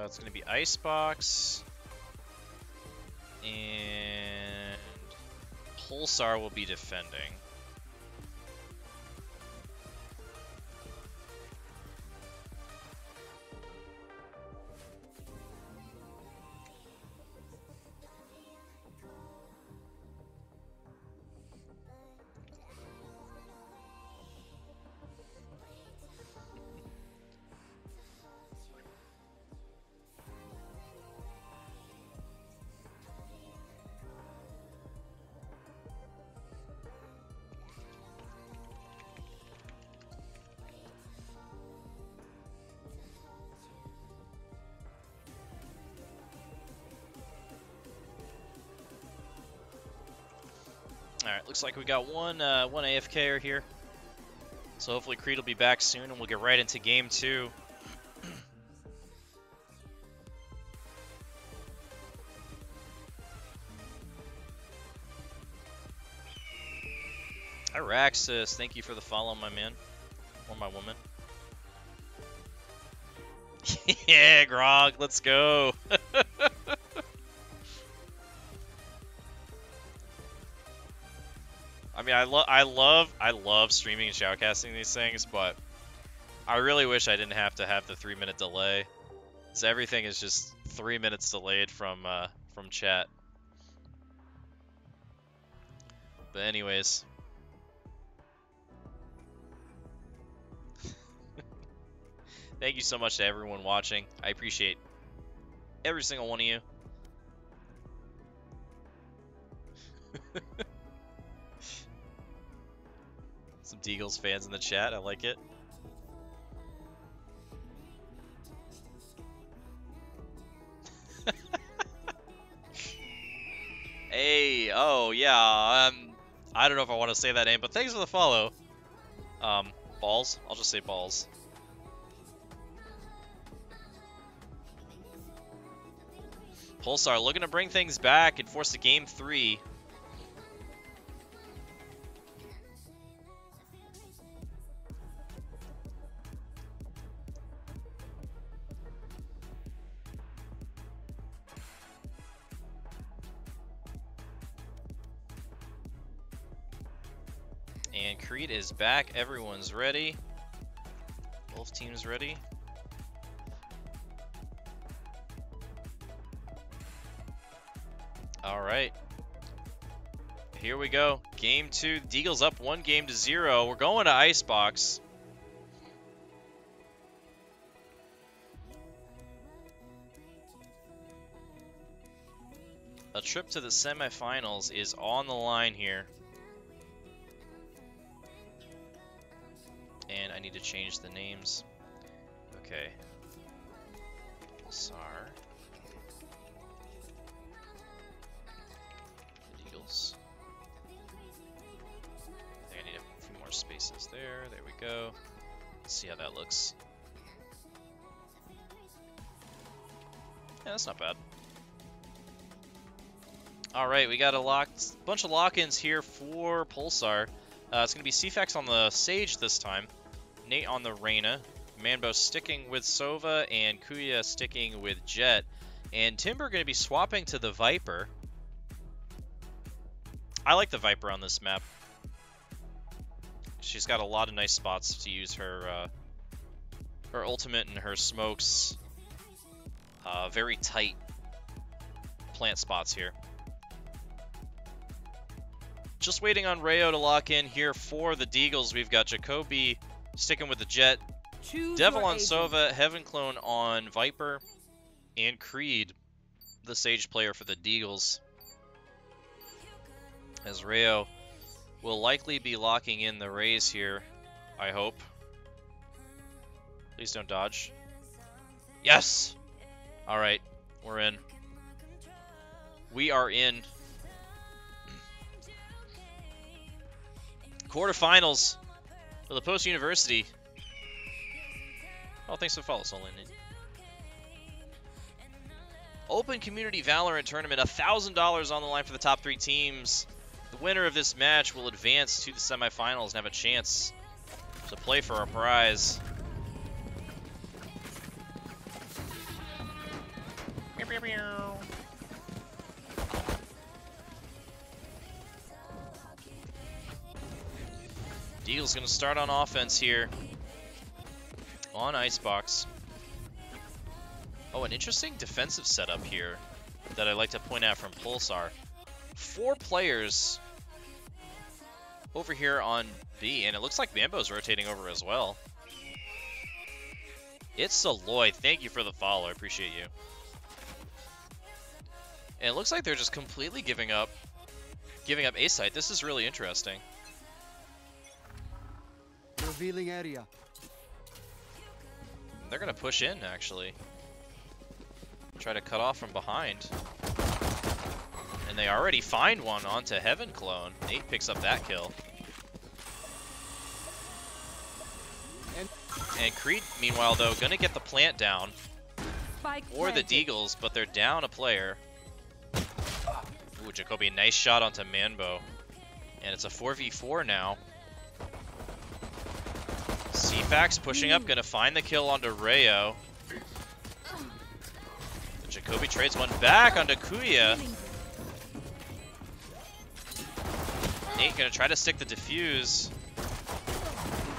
It's going to be Icebox, and Pulsar will be defending. Alright, looks like we got one AFKer here. So hopefully Creed will be back soon and we'll get right into game 2. Iraxis, thank you for the follow, my man. Or my woman. Yeah, Grog, let's go. I mean, I love streaming and shoutcasting these things, but I really wish I didn't have to have the 3-minute delay. So everything is just 3 minutes delayed from chat. But anyways. Thank you so much to everyone watching. I appreciate every single one of you. Some Deagles fans in the chat, I like it. Hey, oh yeah, I don't know if I want to say that name, but thanks for the follow. Balls? I'll just say balls. Pulsar looking to bring things back and force a game 3. And Creed is back. Everyone's ready. Both teams ready. All right. Here we go. Game 2. Deagles up 1-0. We're going to Icebox. A trip to the semifinals is on the line here. And I need to change the names. Okay. Pulsar. The Deagles. I think I need a few more spaces there. There we go. Let's see how that looks. Yeah, that's not bad. Alright, we got a bunch of lock-ins here for Pulsar. It's going to be CFAX on the Sage this time. Nate on the Reyna, Manbo sticking with Sova, and Kuya sticking with Jet. And Timber going to be swapping to the Viper. I like the Viper on this map. She's got a lot of nice spots to use her ultimate and her smokes. Very tight plant spots here. Just waiting on Rayo to lock in here for the Deagles. We've got Jacoby sticking with the Jet, Devil on Sova, Heaven Clone on Viper, and Creed, the Sage player for the Deagles. As Rayo will likely be locking in the Rays here, I hope. Please don't dodge. Yes! Alright, we're in. We are in. Quarterfinals for the Post University. Oh, thanks for the follow, Solin. Open Community Valorant Tournament, $1,000 on the line for the top 3 teams. The winner of this match will advance to the semifinals and have a chance to play for a prize. Deagles going to start on offense here on Icebox. Oh, an interesting defensive setup here that I'd like to point out from Pulsar. 4 players over here on B, and it looks like Mambo's rotating over as well. It's Saloy. Thank you for the follow. I appreciate you. And it looks like they're just completely giving up A site. This is really interesting. Revealing area. They're going to push in, actually. Try to cut off from behind. And they already find one onto Heaven Clone. Nate picks up that kill. And Creed, meanwhile, though, going to get the plant down. Or the Deagles, but they're down a player. Ooh, Jacoby, nice shot onto Manbo. And it's a 4v4 now. CFAX pushing up, gonna find the kill onto Rayo. But Jacoby trades one back onto Kuya. Nate gonna try to stick the defuse.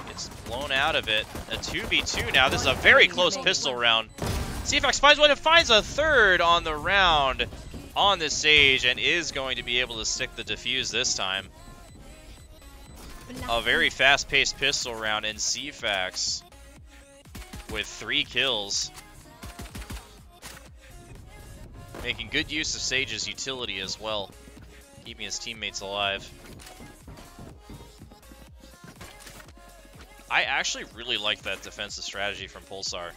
Gets blown out of it. A 2v2 now. This is a very close pistol round. CFAX finds one and finds a third on the round on the Sage and is going to be able to stick the defuse this time. A very fast-paced pistol round, and CFAX with 3 kills. Making good use of Sage's utility as well, keeping his teammates alive. I actually really like that defensive strategy from Pulsar.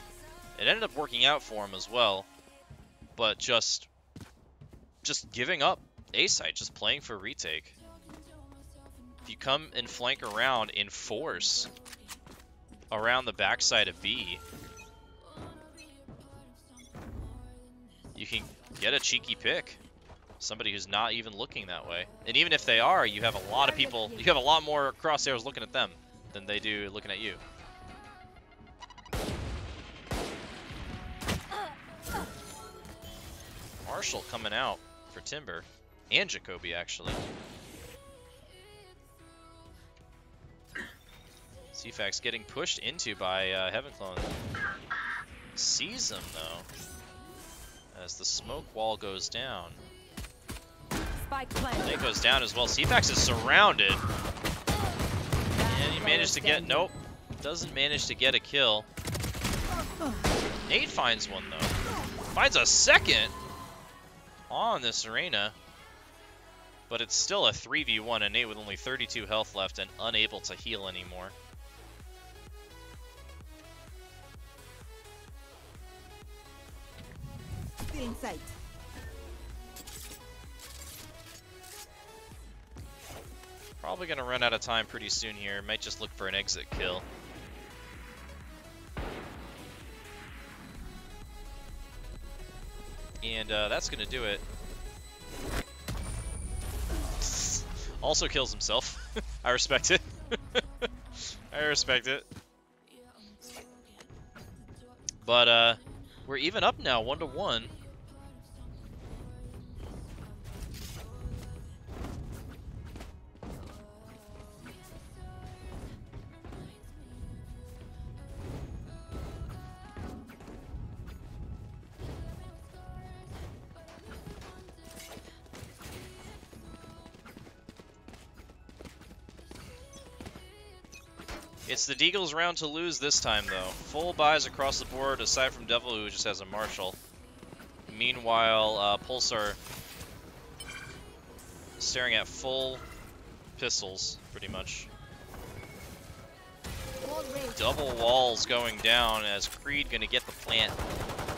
It ended up working out for him as well, but just giving up A-site just playing for retake. If you come and flank around in force around the backside of B, you can get a cheeky pick. Somebody who's not even looking that way. And even if they are, you have a lot of people, you have a lot more crosshairs looking at them than they do looking at you. Marshall coming out for Timber, and Jacoby actually. CFAX getting pushed into by Heavenclone. Sees him though, as the smoke wall goes down. Spike planted. It goes down as well. CFAX is surrounded. And he managed to get, nope, doesn't manage to get a kill. Nate finds one though. Finds a second on this arena. But it's still a 3v1 and Nate with only 32 health left and unable to heal anymore. Still in sight. Probably gonna run out of time pretty soon here. Might just look for an exit kill. And that's gonna do it. Also kills himself. I respect it. I respect it. But we're even up now, 1-1. It's the Deagles round to lose this time, though. Full buys across the board, aside from Devil, who just has a Marshall. Meanwhile, Pulsar staring at full pistols, pretty much. Double walls going down as Creed gonna get the plant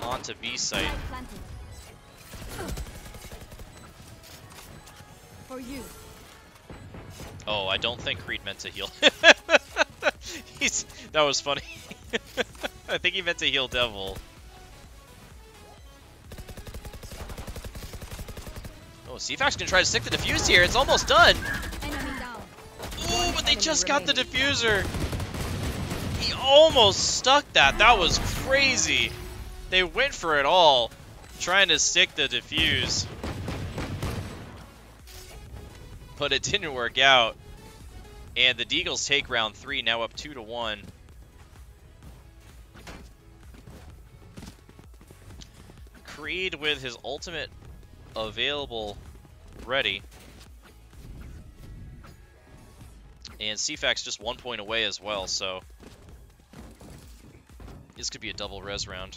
onto B site. For you. Oh, I don't think Creed meant to heal. That was funny. I think he meant to heal Devil. Oh, CFAX gonna try to stick the defuse here. It's almost done. Enemy down. Ooh, but they just got the diffuser. He almost stuck that. That was crazy. They went for it all, trying to stick the defuse. But it didn't work out. And the Deagles take round 3, now up 2-1. Creed with his ultimate available ready. And CFAX just 1 point away as well, so this could be a double res round.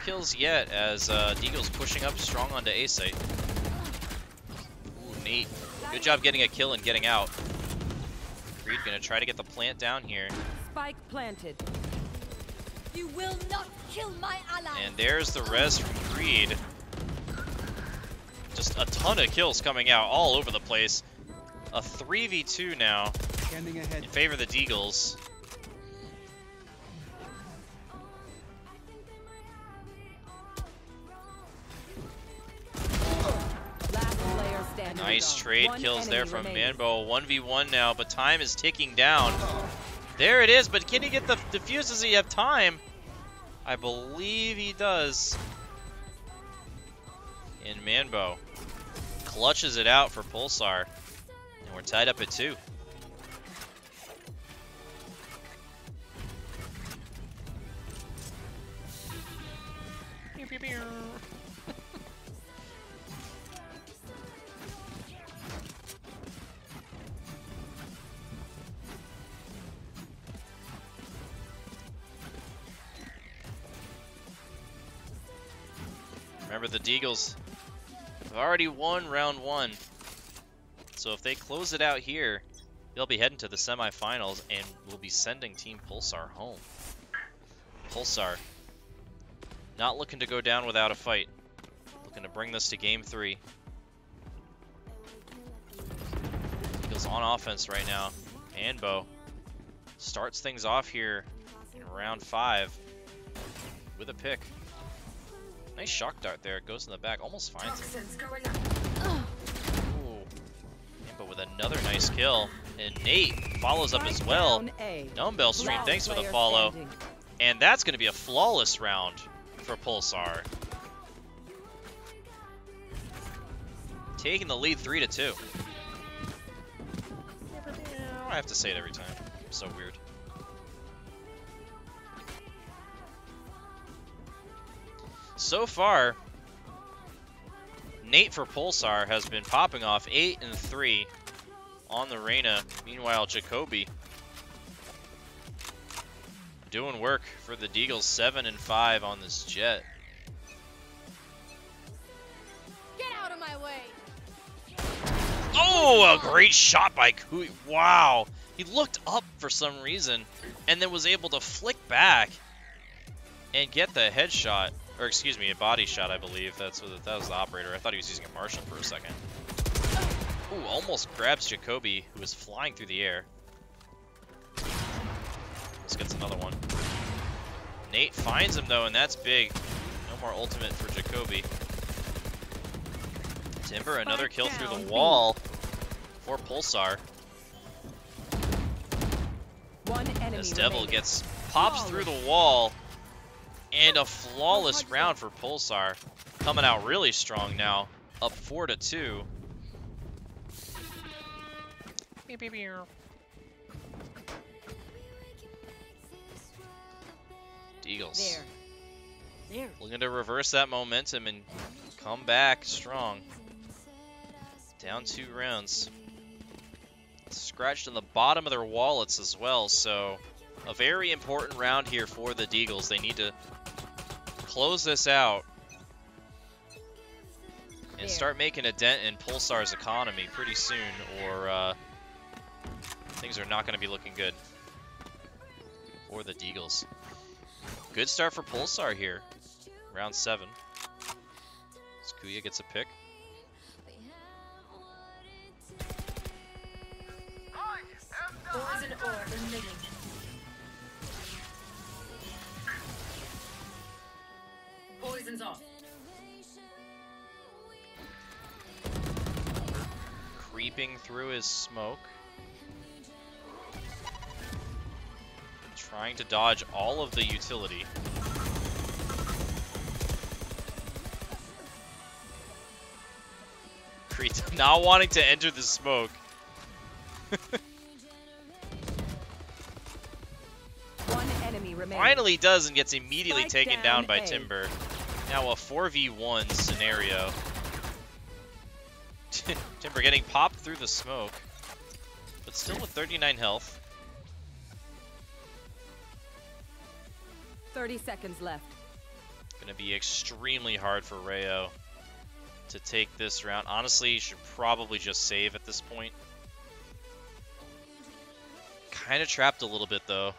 Kills yet as Deagles pushing up strong onto A site. Ooh, Nate. Good job getting a kill and getting out. Creed gonna try to get the plant down here. Spike planted. You will not kill my ally. And there's the res from Creed. Just a ton of kills coming out all over the place. A 3v2 now in favor of the Deagles. Nice trade kills there from Manbo. 1v1 now, but time is ticking down. There it is, but can he get the defuse? Does he have time? I believe he does. And Manbo clutches it out for Pulsar. And we're tied up at 2. Remember, the Deagles have already won round 1. So if they close it out here, they'll be heading to the semifinals and will be sending Team Pulsar home. Pulsar, not looking to go down without a fight. Looking to bring this to game 3. Eagles on offense right now. Anbo starts things off here in round 5 with a pick. Nice shock dart there. It goes in the back. Almost finds it. Ooh. Anbo with another nice kill. And Nate follows up as well. Dumbbell Stream, thanks for the follow. And that's going to be a flawless round for Pulsar. Taking the lead 3-2. I have to say it every time. So weird. So far, Nate for Pulsar has been popping off 8 and 3 on the Reyna. Meanwhile, Jacoby doing work for the Deagles, 7 and 5 on this Jet. Get out of my way! Oh, a great shot by Kui. Wow. He looked up for some reason and then was able to flick back and get the headshot. Or excuse me, a body shot, I believe. That was the operator. I thought he was using a Martian for a second. Ooh, almost grabs Jacoby, who was flying through the air. Let's get another one. Nate finds him though, and that's big. No more ultimate for Jacoby. Timber, another kill through the wall for Pulsar. As Devil gets pops through the wall, and a flawless round for Pulsar, coming out really strong now, up 4-2. Deagles looking to reverse that momentum and come back strong. Down 2 rounds. Scratched on the bottom of their wallets as well, so a very important round here for the Deagles. They need to close this out and start making a dent in Pulsar's economy pretty soon, or things are not going to be looking good for the Deagles. Good start for Pulsar here. Round 7. Kuya gets a pick. Poison ore emitting. Poison's off. Creeping through his smoke. Trying to dodge all of the utility. Not wanting to enter the smoke. One enemy remaining. Finally does and gets immediately Spike taken down by A. Timber. Now a 4v1 scenario. Timber getting popped through the smoke, but still with 39 health. 30 seconds left. Gonna be extremely hard for Rayo to take this round. Honestly, you should probably just save at this point. Kind of trapped a little bit though.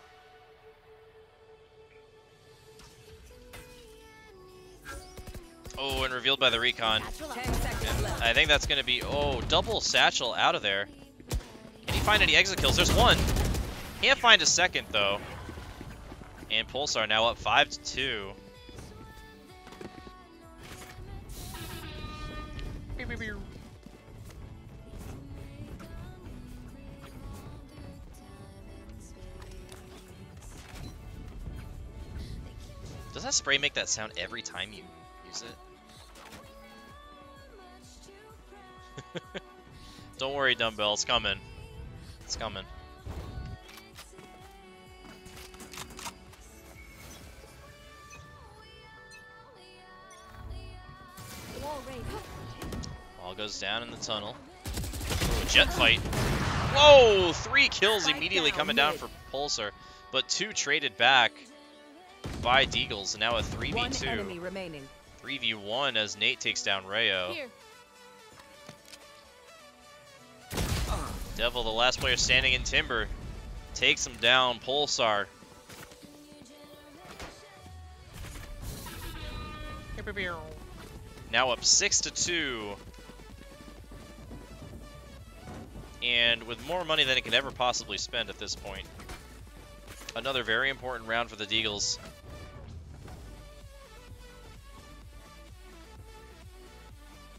Oh, and revealed by the recon. 10 seconds left. I think that's going to be, oh, double satchel out of there. Can he find any exit kills? There's one. Can't find a second, though. And Pulsar now up 5-2. Does that spray make that sound every time you use it? Don't worry, Dumbbell, it's coming. It's coming. Ball goes down in the tunnel. Ooh, a jet fight. Whoa! 3 kills immediately coming down for Pulsar, but 2 traded back by Deagles. Now a 3v2. One enemy remaining. 3v1 as Nate takes down Rayo. Here. Devil, the last player standing in Timber, takes him down. Pulsar. Now up 6-2. And with more money than it could ever possibly spend at this point. Another very important round for the Deagles.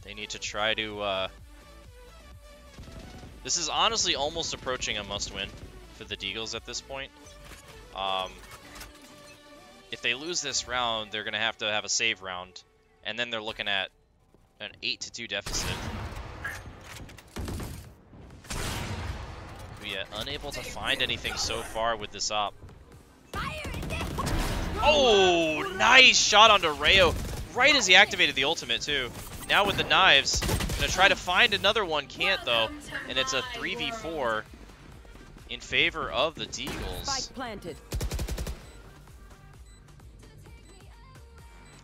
They need to try to... This is honestly almost approaching a must-win for the Deagles at this point. If they lose this round, they're going to have a save round. And then they're looking at an 8-2 deficit. Yeah, unable to find anything so far with this op. Oh, nice shot onto Rayo. Right as he activated the ultimate, too. Now with the knives. Gonna try to find another one, can't though. And it's a 3v4 in favor of the Deagles. Spike planted.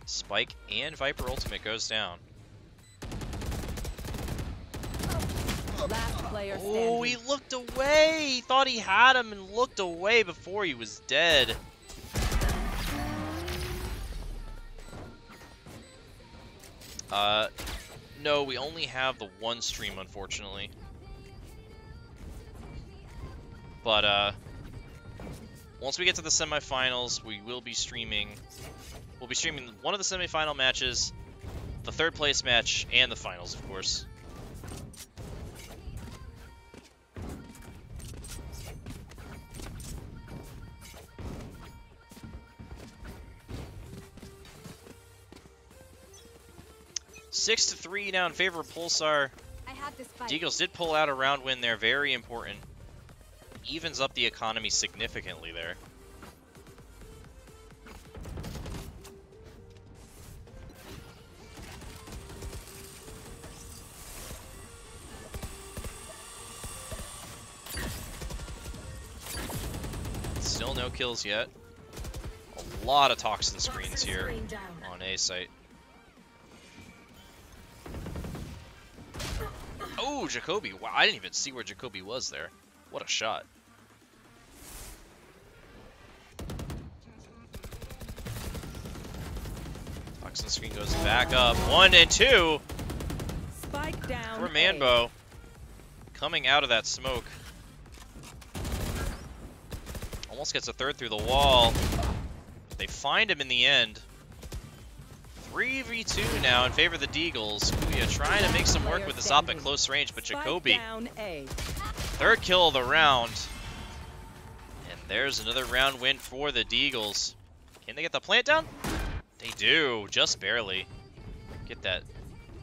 Spike and Viper ultimate goes down. Last player Oh, standing. he looked away. He thought he had him and looked away before he was dead. No, we only have the one stream, unfortunately. But, once we get to the semifinals, we will be streaming. We'll be streaming one of the semifinal matches, the third place match, and the finals, of course. Six to 3 now in favor of Pulsar. I have this fight. Deagles did pull out a round win there, very important. Evens up the economy significantly there. Still no kills yet. A lot of toxin screens here on A site. Oh, Jacoby. Wow, I didn't even see where Jacoby was there. What a shot. Toxin screen goes back up. 1 and 2 Spike down. for Manbo. Coming out of that smoke. Almost gets a third through the wall. They find him in the end. 3v2 now in favor of the Deagles. Kuya trying to make some work with this op at close range, but Jacoby, Down A. third kill of the round. And there's another round win for the Deagles. Can they get the plant down? They do, just barely. Get that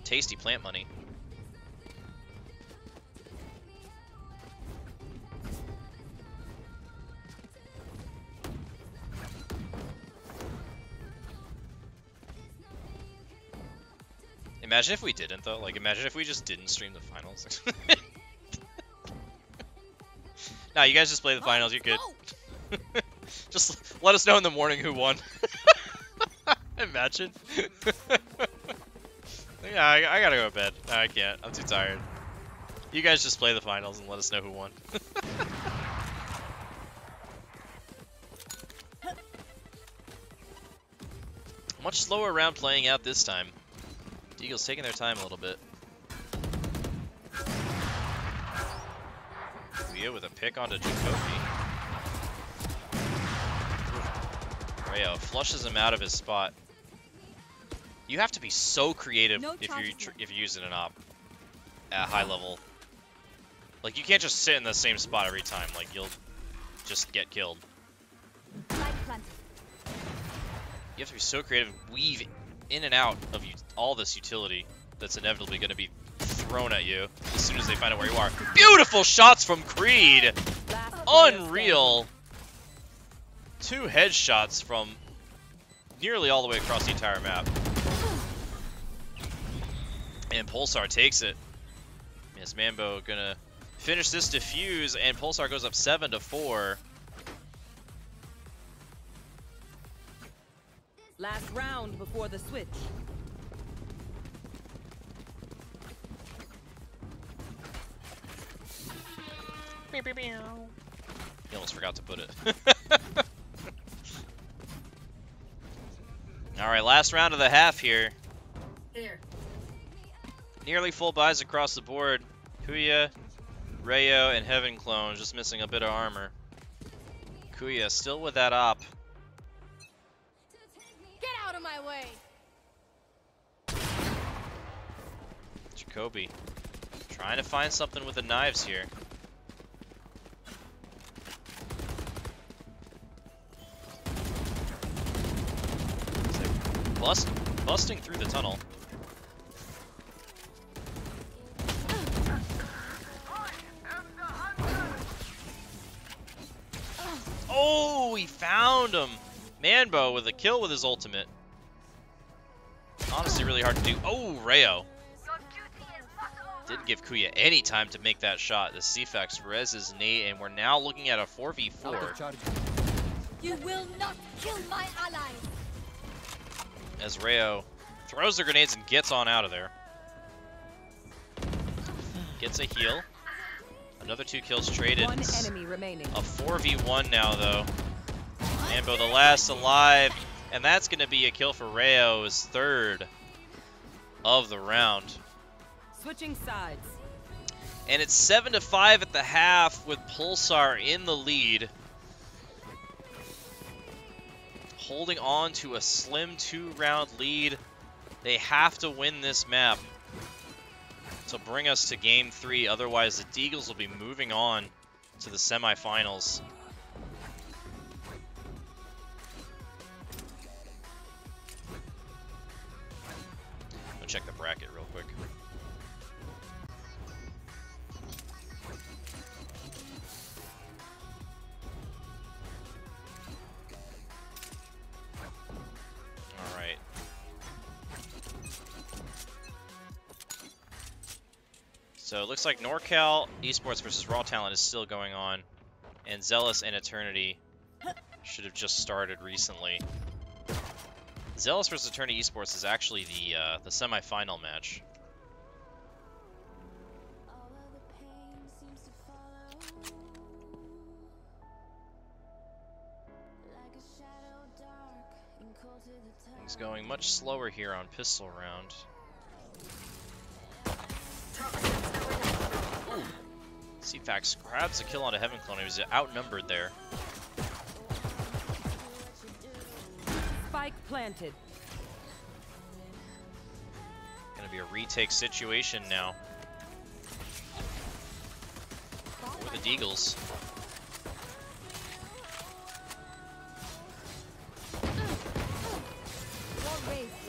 tasty plant money. Imagine if we didn't, though. Like, imagine if we just didn't stream the finals. Nah, you guys just play the finals. You're good. Just let us know in the morning who won. Imagine. Yeah, I gotta go to bed. No, I can't. I'm too tired. You guys just play the finals and let us know who won. Much slower round playing out this time. Deagles taking their time a little bit. Leah with a pick onto Jacoby. Rayo flushes him out of his spot. You have to be so creative if you're using an op at high level. Like, you can't just sit in the same spot every time. Like, you'll just get killed. You have to be so creative, weave in and out of all this utility that's inevitably going to be thrown at you as soon as they find out where you are. Beautiful shots from Creed! Unreal! 2 headshots from nearly all the way across the entire map. And Pulsar takes it. Yes, Mambo gonna finish this defuse, and Pulsar goes up 7-4. Last round before the switch. He almost forgot to put it. Alright, last round of the half here. Here. Nearly full buys across the board. Kuya, Rayo, and Heaven Clone just missing a bit of armor. Kuya still with that op. Get out of my way! Jacoby trying to find something with the knives here. Busting through the tunnel. Oh, he found him. Manbo with a kill with his ultimate. Honestly, really hard to do. Oh, Rayo. Didn't give Kuya any time to make that shot. The CFAX reses Nate, and we're now looking at a 4v4. Out of charge. You will not kill my allies! As Rayo throws the grenades and gets on out of there. Gets a heal. Another 2 kills traded. One enemy remaining. A 4v1 now, though. Manbo the last alive. And that's going to be a kill for Rayo, his 3rd of the round. Switching sides. And it's 7-5 at the half with Pulsar in the lead. Holding on to a slim 2-round lead. They have to win this map to bring us to game 3. Otherwise, the Deagles will be moving on to the semifinals. I'll check the bracket real quick. Alright. So it looks like NorCal Esports versus Raw Talent is still going on, and Zealous and Eternity should have just started recently. Zealous versus Eternity Esports is actually the semi-final match. Things going much slower here on Pistol Round. CFAX grabs a kill onto Heaven Clone. He was outnumbered there. Spike planted. Gonna be a retake situation now for the Deagles.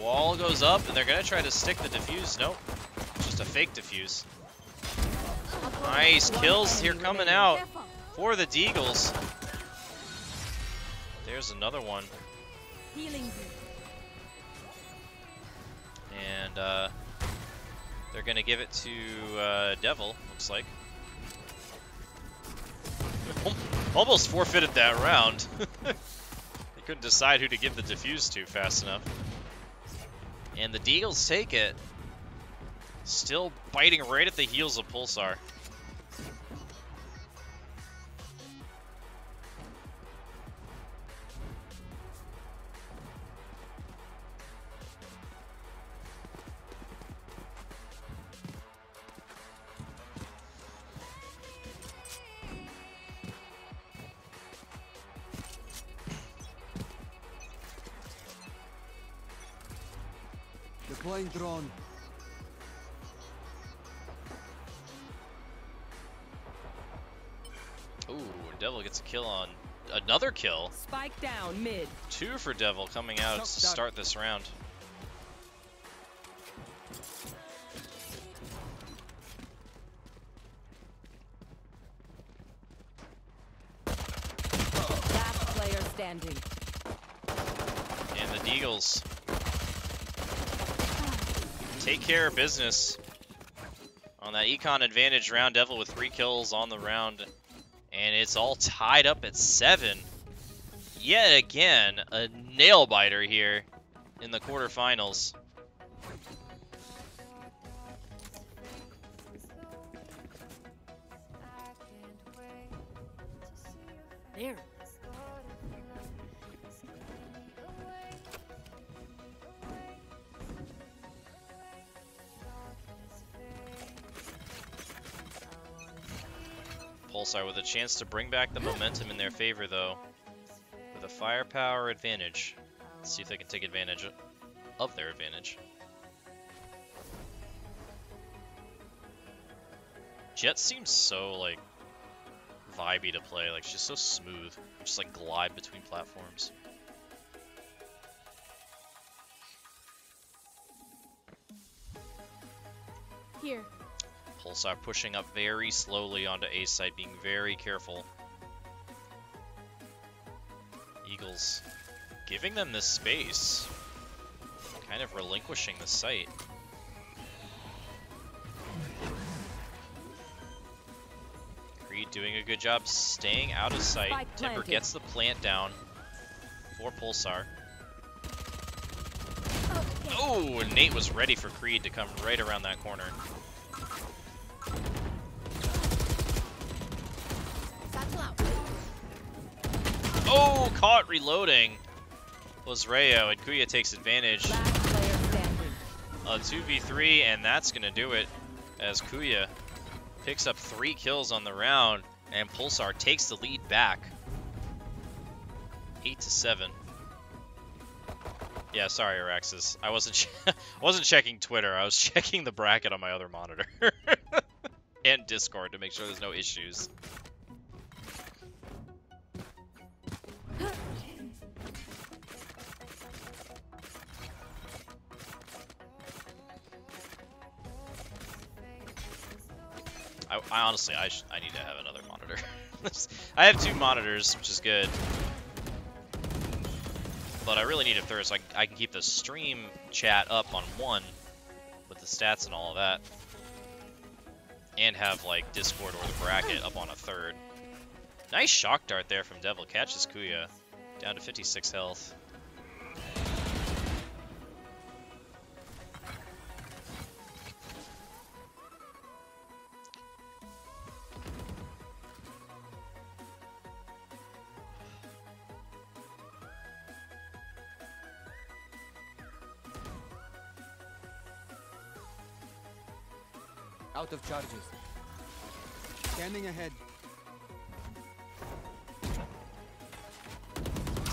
Wall goes up, and they're gonna try to stick the defuse. Nope, just a fake defuse. Nice kills here coming out for the Deagles. There's another one. Healing. And they're gonna give it to Devil, looks like. Almost forfeited that round. They couldn't decide who to give the defuse to fast enough. And the Deagles take it. Still biting right at the heels of Pulsar. Deploying drone. Ooh, Devil gets a kill on another kill. Spike down mid. 2 for Devil coming out to start this round. Last player standing. And the Deagles take care of business on that econ advantage round. Devil with 3 kills on the round. And it's all tied up at 7. Yet again, a nail biter here in the quarterfinals. There. Pulsar with a chance to bring back the momentum in their favor, though, with a firepower advantage. Let's see if they can take advantage of their advantage. Jet seems so, like, vibey to play. Like, she's so smooth. Just, like, glide between platforms. Here. Pulsar pushing up very slowly onto A site, being very careful. Deagles giving them this space. Kind of relinquishing the site. Creed doing a good job staying out of sight. Timber gets the plant down for Pulsar. Oh, and Nate was ready for Creed to come right around that corner. Oh, caught reloading was Rayo, and Kuya takes advantage. A 2v3, and that's going to do it as Kuya picks up 3 kills on the round, and Pulsar takes the lead back. 8-7. Yeah, sorry, Araxis. I wasn't checking Twitter. I was checking the bracket on my other monitor. And Discord to make sure there's no issues. I honestly, I need to have another monitor. I have 2 monitors, which is good. But I really need a third so I can keep the stream chat up on 1 with the stats and all of that. And have, like, Discord or the bracket up on a 3rd. Nice shock dart there from Devil. Catches Kuya. Down to 56 health. Out of charges. Scanning ahead.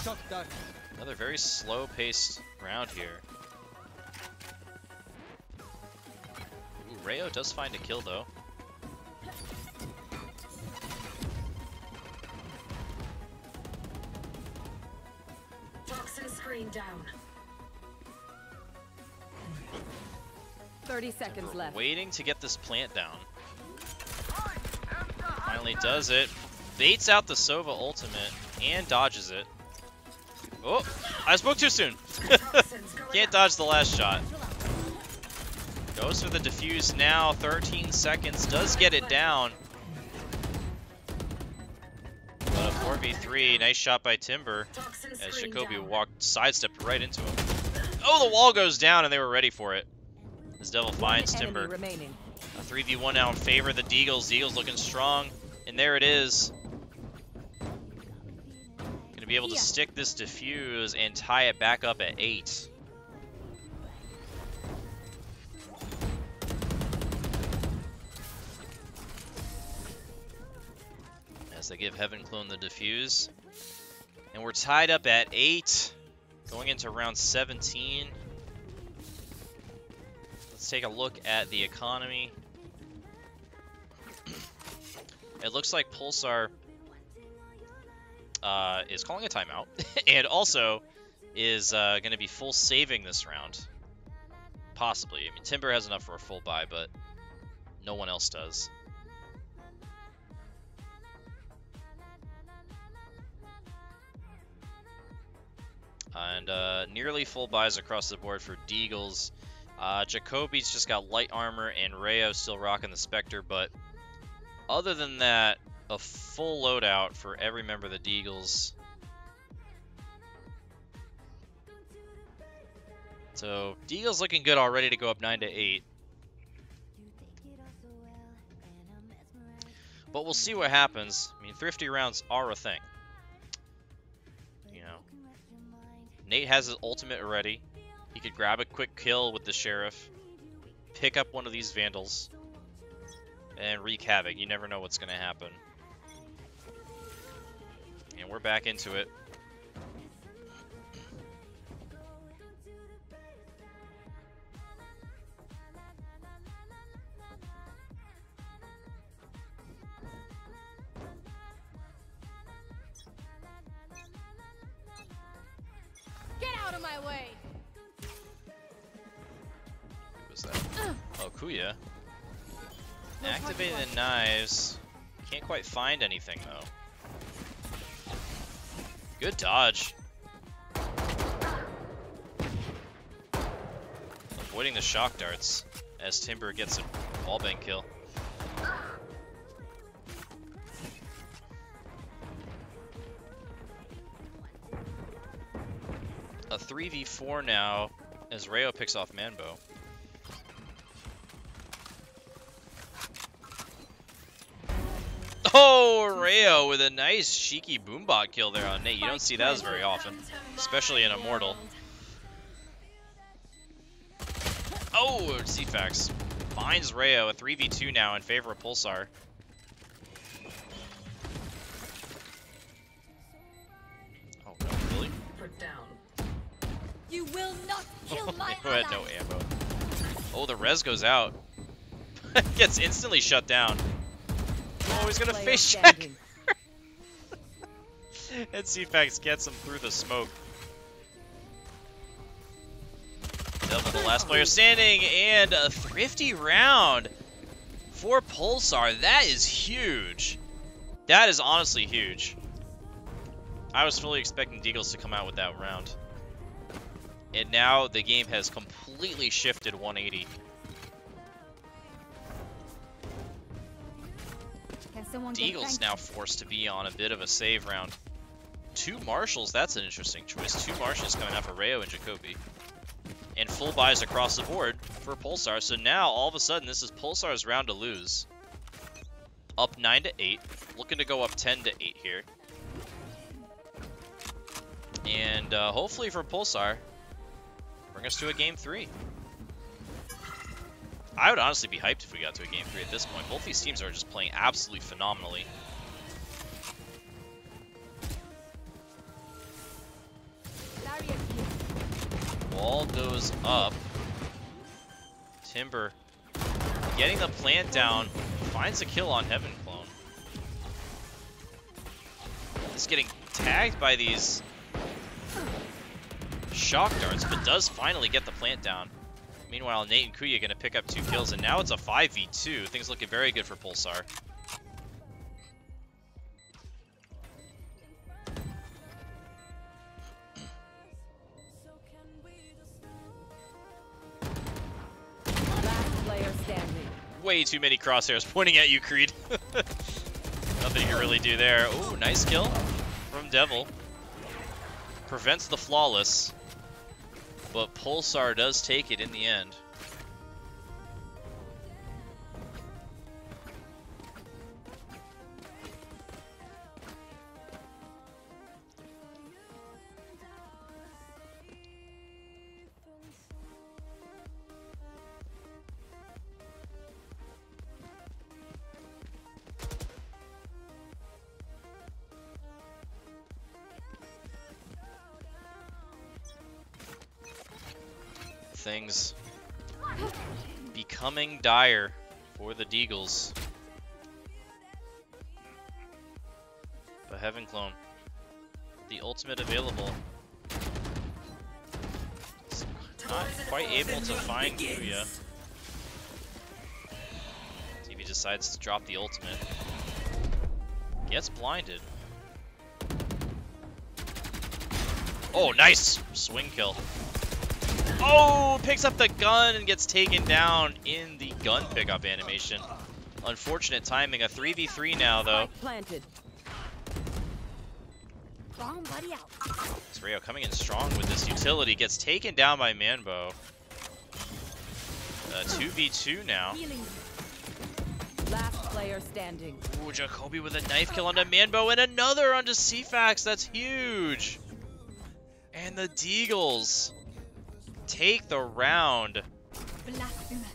Shock dart. Another very slow-paced round here. Ooh, Rayo does find a kill, though. Toxin screen down. 30 seconds left. Waiting to get this plant down. Finally does it. Baits out the Sova ultimate and dodges it. Oh, I spoke too soon. Can't dodge the last shot. Goes for the defuse now. 13 seconds. Does get it down. But a 4v3. Nice shot by Timber. As Jacoby sidestepped right into him. Oh, the wall goes down and they were ready for it. As Devil finds Timber. A 3v1 now in favor of the Deagles. Deagles looking strong. And there it is. Gonna be able to stick this defuse and tie it back up at 8. As they give Heaven Clone the defuse. And we're tied up at 8. Going into round 17. Let's take a look at the economy. It looks like Pulsar is calling a timeout, and also is going to be full saving this round. Possibly. I mean, Timber has enough for a full buy, but no one else does. And nearly full buys across the board for Deagles. Jacoby's just got light armor, and Rayo still rocking the Spectre, but other than that, a full loadout for every member of the Deagles. So Deagles looking good already to go up 9-8. But we'll see what happens. I mean, thrifty rounds are a thing. Nate has his ultimate already. He could grab a quick kill with the Sheriff, pick up one of these Vandals, and wreak havoc. You never know what's going to happen. And we're back into it. Get out of my way! What was that? Oh, Kuya. Activating the knives. Can't quite find anything, though. Good dodge. Avoiding the shock darts as Timber gets a wallbang kill. A 3v4 now as Rayo picks off Manbo. Oh, Rayo with a nice cheeky boombot kill there on Nate. You don't see that as very often, especially in Immortal. Oh, CFAX finds Rayo, a 3v2 now in favor of Pulsar. Oh no, really? Put down. You will not kill my Who had no ammo? Oh, the res goes out. Gets instantly shut down. Oh, he's gonna Player face check. standing. And CFAX gets him through the smoke. Devil, the last player standing, and a thrifty round for Pulsar. That is huge. That is honestly huge. I was fully expecting Deagles to come out with that round. And now the game has completely shifted 180. Deagles now forced to be on a bit of a save round. 2 Marshals, that's an interesting choice. 2 Marshals coming out for Rayo and Jacoby. And full buys across the board for Pulsar. So now, all of a sudden, this is Pulsar's round to lose. Up 9-8. Looking to go up 10-8 here. And hopefully for Pulsar, bring us to a game 3. I would honestly be hyped if we got to a game 3 at this point. Both these teams are just playing absolutely phenomenally. Wall goes up. Timber getting the plant down. Finds a kill on Heaven Clone. Just getting tagged by these shock darts, but does finally get the plant down. Meanwhile, Nate and Kuya are going to pick up 2 kills, and now it's a 5v2. Things looking very good for Pulsar. Last player standing. Way too many crosshairs pointing at you, Creed. Nothing you can really do there. Ooh, nice kill from Devil. Prevents the flawless, but Pulsar does take it in the end. Things becoming dire for the Deagles. But Heaven Clone, the ultimate available. Not quite able to find Kuya. TV decides to drop the ultimate. Gets blinded. Oh, nice swing kill. Oh, picks up the gun and gets taken down in the gun pickup animation. Unfortunate timing. A 3v3 now, though. Planted. Wrong buddy out. It's Rayo coming in strong with this utility. Gets taken down by Manbo. 2v2 now. Last player standing. Ooh, Jacoby with a knife kill onto Manbo and another onto CFAX. That's huge. And the Deagles take the round. Blasphemous.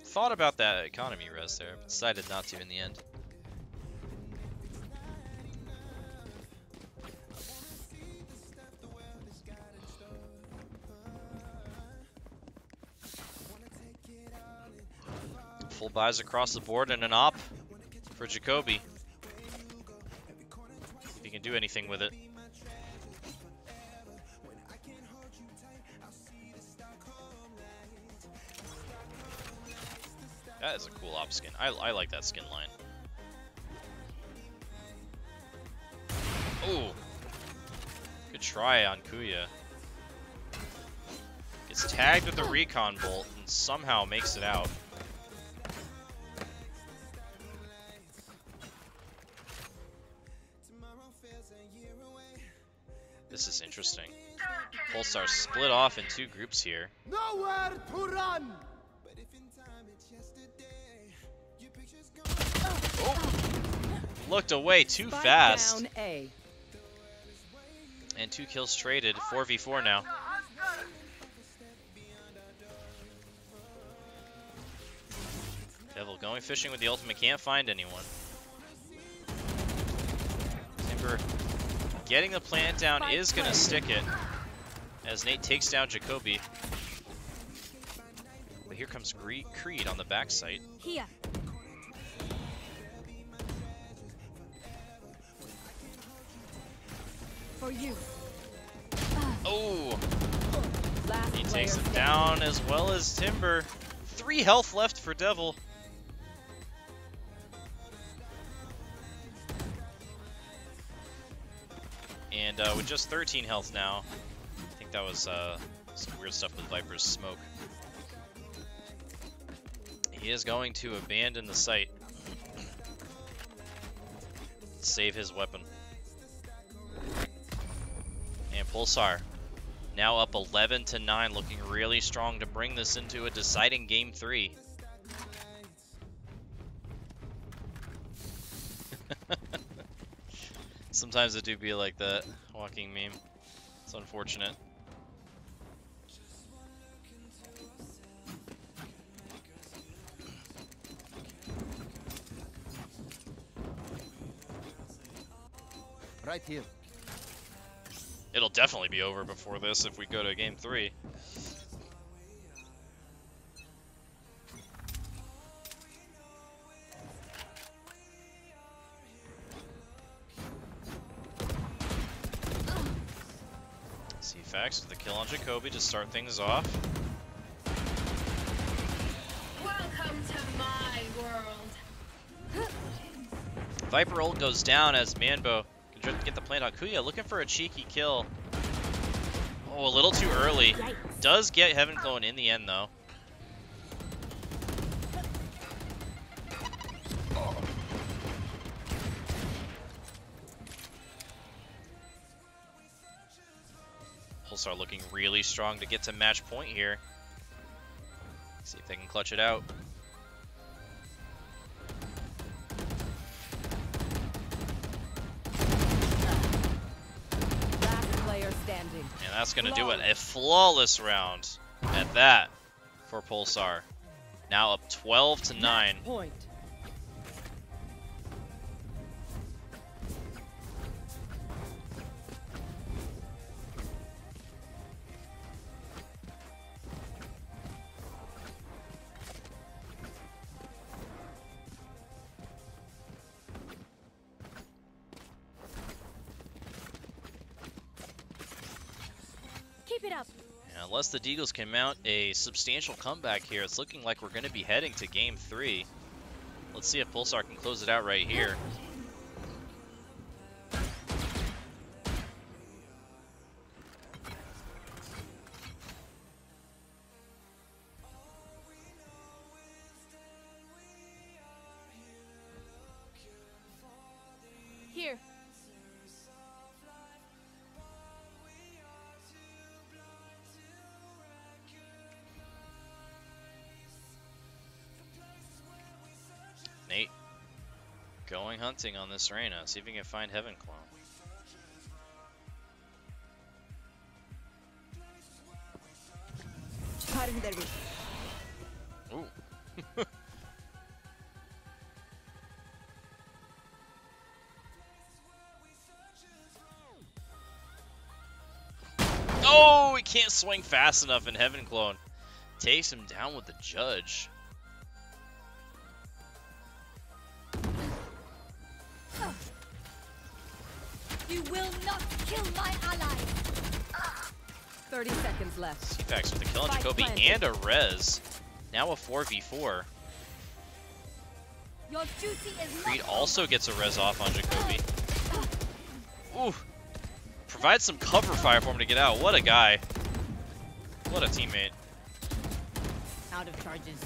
Thought about that economy res there, but decided not to in the end. Full buys across the board and an op for Jacoby. If he can do anything with it. That is a cool op skin. I like that skin line. Oh, good try on Kuya. Gets tagged with the recon bolt and somehow makes it out. This is interesting. Pulsar split off in two groups here. Nowhere to run. Oh, looked away too Spike fast. Down A. And 2 kills traded. 4v4 now. Devil going fishing with the ultimate, can't find anyone. Timber getting the plant down is going to stick it as Nate takes down Jacoby. But here comes Creed on the backside. Here. For you. Oh, Last he player takes him standing. down as well as Timber. 3 health left for Devil. And with just 13 health now, I think that was some weird stuff with Viper's smoke. He is going to abandon the site. Save his weapon. And Pulsar now up 11-9, looking really strong to bring this into a deciding game 3. Sometimes it do be like that, walking meme. It's unfortunate. Right here. It'll definitely be over before this if we go to game 3. CFax with the kill on Jacoby to start things off. Welcome to my world. Viper ult goes down as Manbo can get the plant on Kuya, looking for a cheeky kill. Oh, a little too early. Does get Heaven Clone in the end, though. Pulsar looking really strong to get to match point here. See if they can clutch it out. Last player standing. And that's going to do it. A flawless round at that for Pulsar. Now up 12-9. Match point. Keep it up. And unless the Deagles can mount a substantial comeback here, it's looking like we're going to be heading to game 3. Let's see if Pulsar can close it out right here. Here. Nate Going hunting on this Reyna. See if we can find Heaven Clone. Ooh. Oh, he can't swing fast enough, and Heaven Clone takes him down with the Judge. You will not kill my ally. 30 seconds left. CFAX with a kill on Spike Jacoby planted. and a res. Now a 4v4. Your duty is Creed not also gets a res off on Jacoby. Ooh. Provides some cover fire for him to get out. What a guy. What a teammate. out of charges.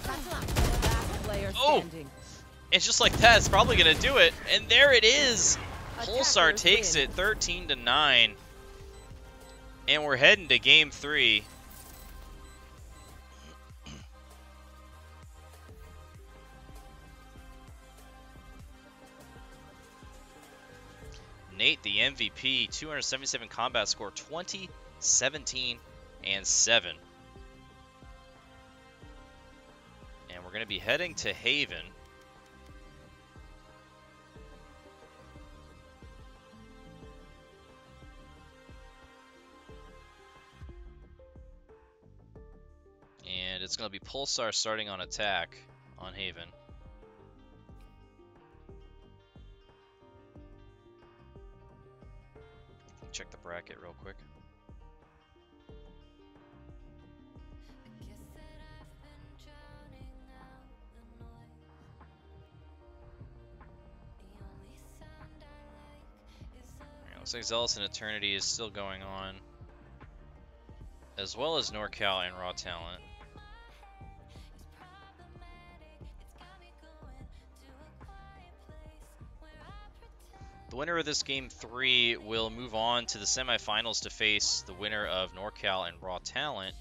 Last player Oh! standing. It's just like that. It's probably going to do it. And there it is. Pulsar Attackers takes win. it 13-9. And we're heading to game 3. Nate, the MVP, 277 combat score, 20, 17, and 7. And we're going to be heading to Haven. And it's going to be Pulsar starting on attack on Haven. Check the bracket real quick. Alright, looks like Zealous and Eternity is still going on, as well as NorCal and Raw Talent. The winner of this game 3 will move on to the semifinals to face the winner of NorCal and Raw Talent.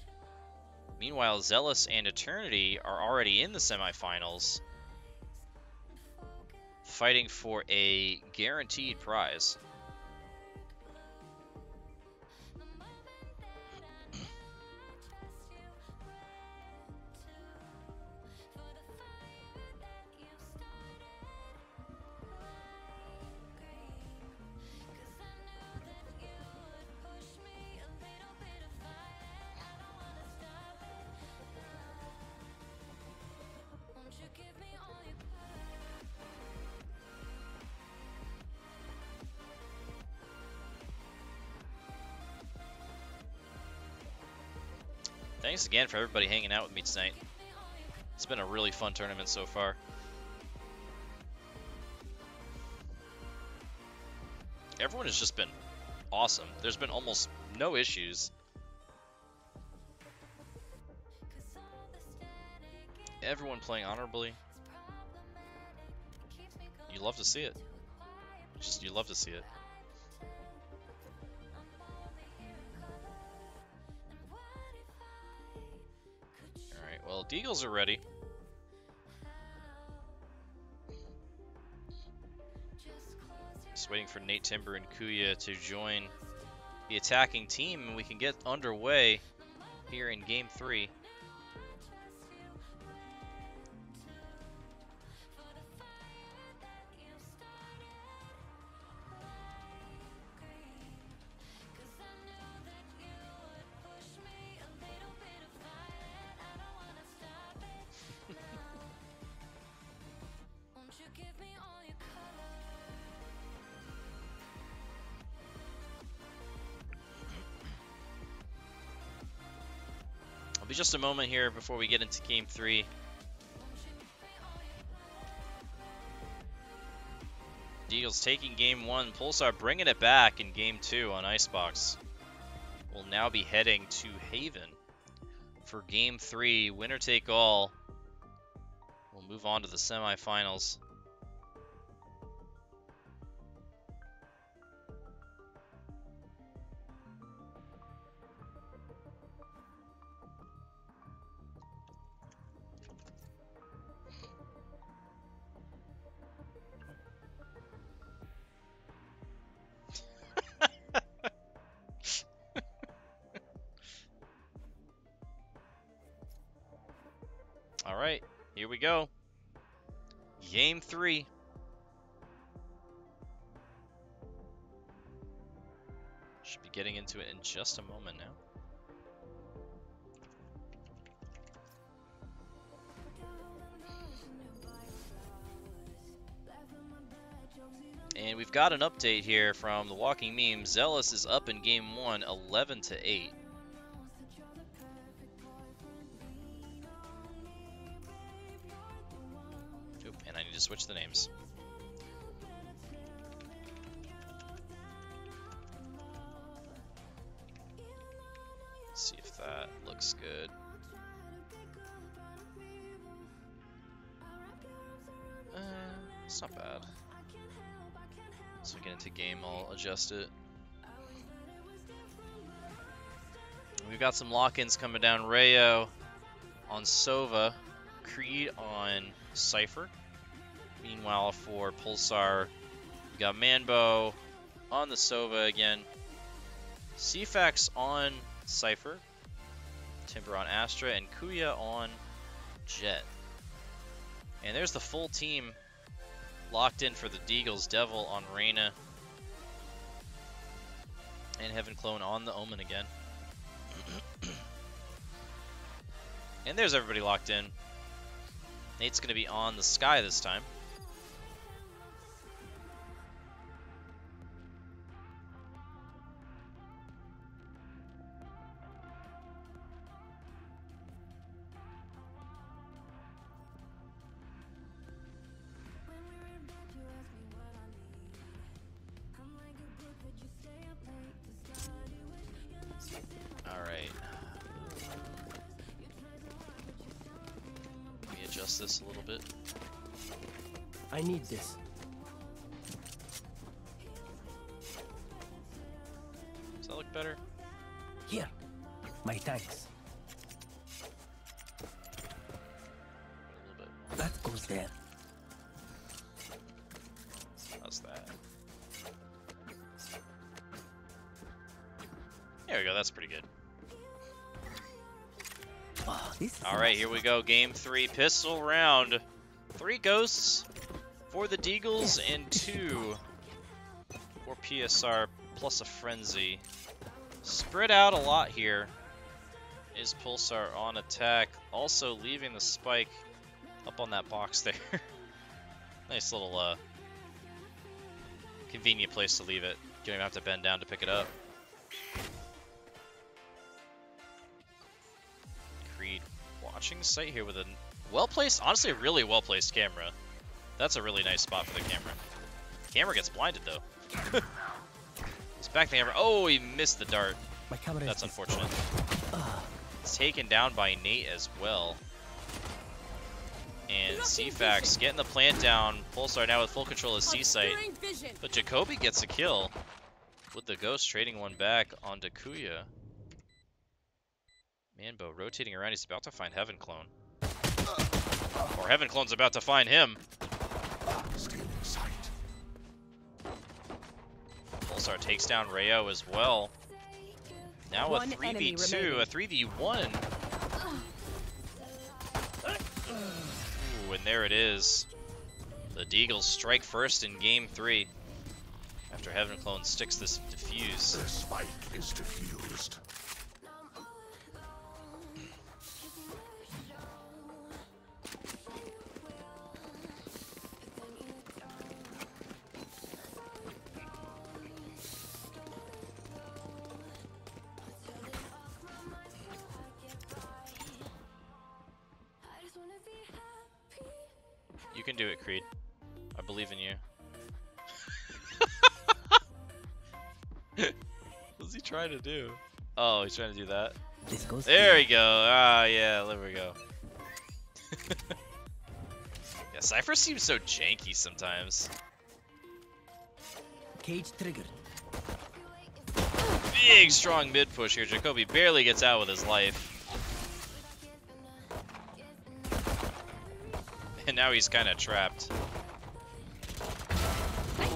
Meanwhile, Zealous and Eternity are already in the semifinals, fighting for a guaranteed prize. Thanks again for everybody hanging out with me tonight. It's been a really fun tournament so far. Everyone has just been awesome. There's been almost no issues. Everyone playing honorably. You love to see it. You love to see it. Well, Deagles are ready. Just waiting for Nate Timber and Kuya to join the attacking team, and we can get underway here in Game 3. It'll be just a moment here before we get into Game 3. Deagles taking Game 1. Pulsar bringing it back in Game 2 on Icebox. We'll now be heading to Haven for Game 3. Winner take all. We'll move on to the semifinals. All right, here we go. Game 3. Should be getting into it in just a moment now. And we've got an update here from the Walking Meme. Zealous is up in game 1, 11-8. Oop, and I need to switch the names. Let's see if that looks good. It's not bad. Once we get into game, I'll adjust it. We've got some lock-ins coming down. Rayo on Sova, Creed on Cypher. Meanwhile, for Pulsar, we got Manbo on the Sova again. CFAX on Cypher, Timber on Astra, and Kuya on Jet. And there's the full team locked in for the Deagles. Devil on Reyna, and Heaven Clone on the Omen again. And there's everybody locked in. Nate's going to be on the Sky this time. Adjust this a little bit. I need this. Does that look better? Here, my thanks. A little bit. That goes there. How's that? There we go, that's pretty good. Oh, Alright, here we go. Game 3, pistol round. 3 ghosts for the Deagles and 2 for PSR plus a frenzy. Spread out a lot here. Is Pulsar on attack, also leaving the spike up on that box there. Nice little convenient place to leave it. You don't even have to bend down to pick it up. Creed watching sight here with a well-placed, honestly a really well-placed camera. That's a really nice spot for the camera. Camera gets blinded though. He's back the camera. Oh, he missed the dart. That's unfortunate. It's taken down by Nate as well. And CFAX getting the plant down. Pulsar now with full control of C-Site. But Jacoby gets a kill with the Ghost trading one back onto Kuya. Manbo rotating around. He's about to find Heaven Clone. Or Heaven Clone's about to find him. Still in sight. Pulsar takes down Rayo as well. Now a 3v2, a 3v1. Ooh, and there it is. The Deagles strike first in game 3. After Heaven Clone sticks this defuse. The spike is defused. You can do it, Creed. I believe in you. What's he trying to do? Oh, he's trying to do that. There we go. Ah, yeah, there we go. Yeah, Cypher seems so janky sometimes. Cage triggered. Big, strong mid push here. Jacoby barely gets out with his life. And now he's kind of trapped.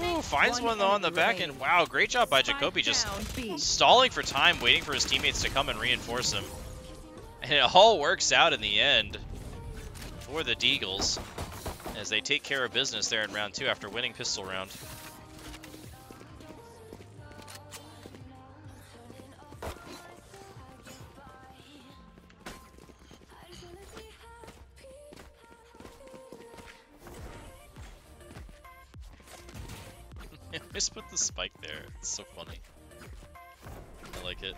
Ooh, finds one though on the back end. Wow, great job by Jacoby, just stalling for time, waiting for his teammates to come and reinforce him. And it all works out in the end. for the Deagles as they take care of business there in round 2 after winning pistol round. I just put the spike there. It's so funny. I like it.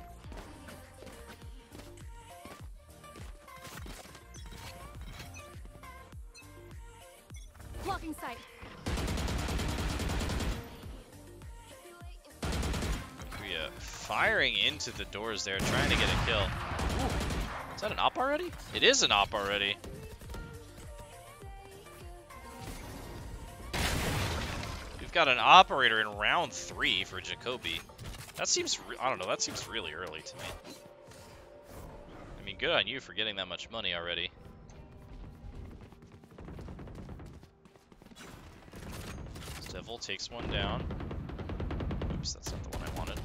Blocking sight. Kuya firing into the doors there, trying to get a kill. Ooh. Is that an op already? It is an op already. We've got an operator in round 3 for Jacoby. That seems, I don't know, that seems really early to me. I mean, good on you for getting that much money already. Devil takes one down. Oops, that's not the one I wanted.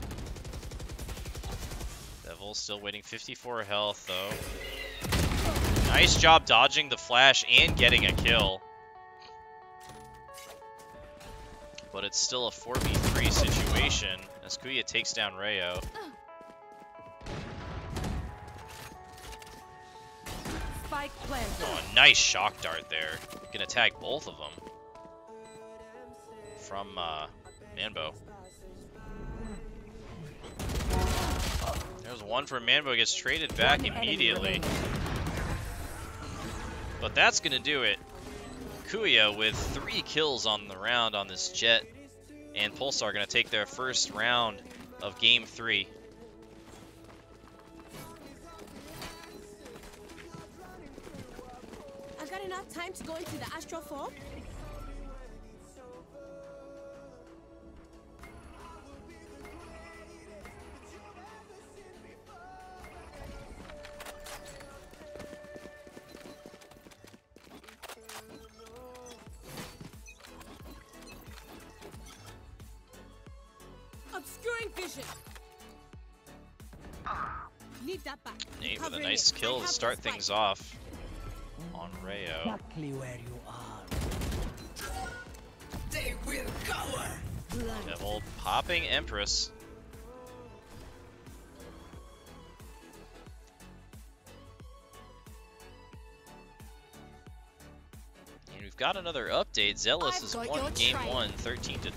Devil still waiting, 54 health though. Nice job dodging the flash and getting a kill. But it's still a 4v3 situation as Kuya takes down Rayo. Spike planted. Oh, a nice shock dart there. Gonna tag both of them. From Manbo. There's one for Manbo, gets traded back immediately. But that's gonna do it. Kuya with 3 kills on the round on this Jet, and Pulsar gonna take their first round of game 3. I got enough time to go into the astral form? Obscuring vision. Need that back. Nate with a nice kill to start things off on Rayo. Exactly where you are. They will cower. Devil popping Empress. And we've got another update. Zealous has won game 1, 13-10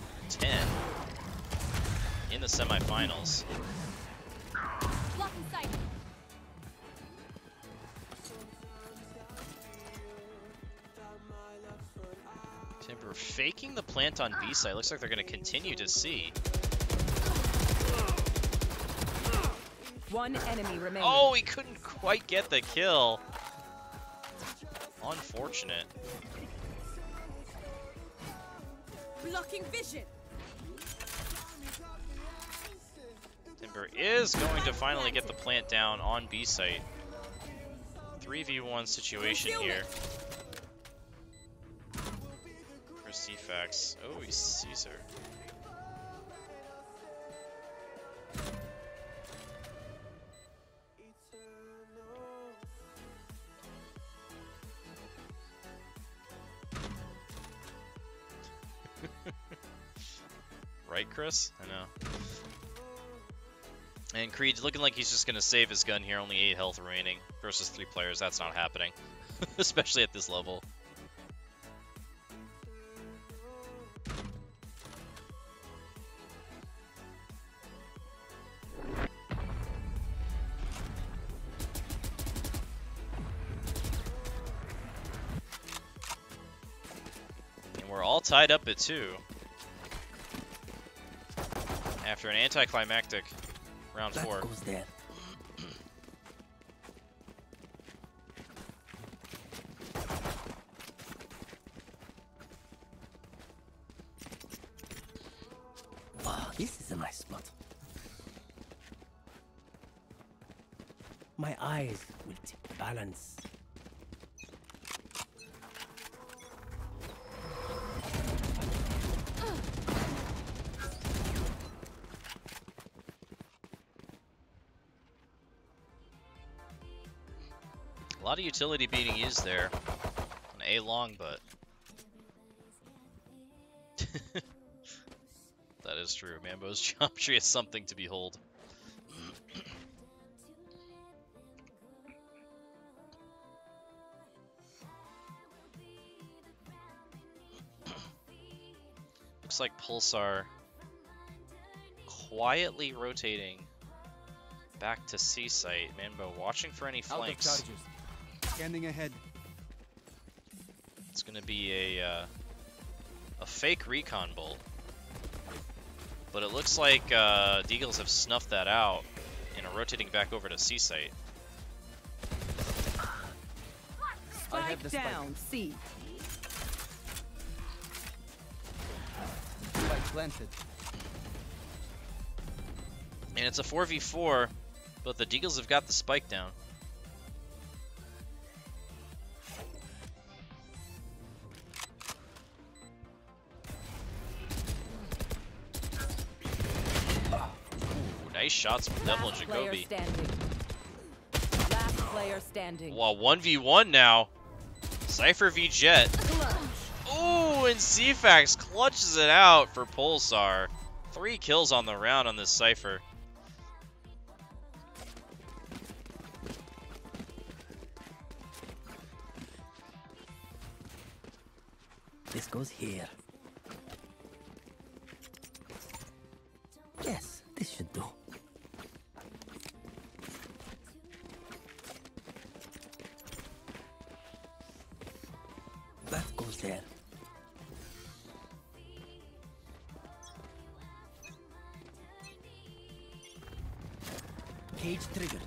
in the semifinals. Blocking sight. Timber faking the plant on B side. Looks like they're going to continue to see. One enemy remaining. Oh, he couldn't quite get the kill. Unfortunate. Blocking vision. Timber is going to finally get the plant down on B site. 3v1 situation here. For CFAX. Oh, he sees her. Right, Chris? I know. And Creed looking like he's just going to save his gun here, only 8 health remaining versus 3 players. That's not happening, especially at this level. And we're all tied up at 2 after an anticlimactic round 4. That goes there. Wow, this is a nice spot. My eyes will take balance. A lot of utility being used there. A long, but that is true. Mambo's geometry is something to behold. Looks like Pulsar quietly rotating back to C site. Mambo watching for any Out of flanks. charges. Scanning ahead. It's gonna be a fake recon bolt, but it looks like Deagles have snuffed that out and are rotating back over to C site. I have the Down, C. spike planted. And it's a 4v4, but the Deagles have got the spike down. Ooh, nice shots from Devil and Last player Jacoby. standing. Last player standing. Well, 1v1 now. Cypher v Jet. Ooh, and CFAX clutches it out for Pulsar. 3 kills on the round on this Cypher. This goes here. Yes, this should do. That goes there. Cage triggered.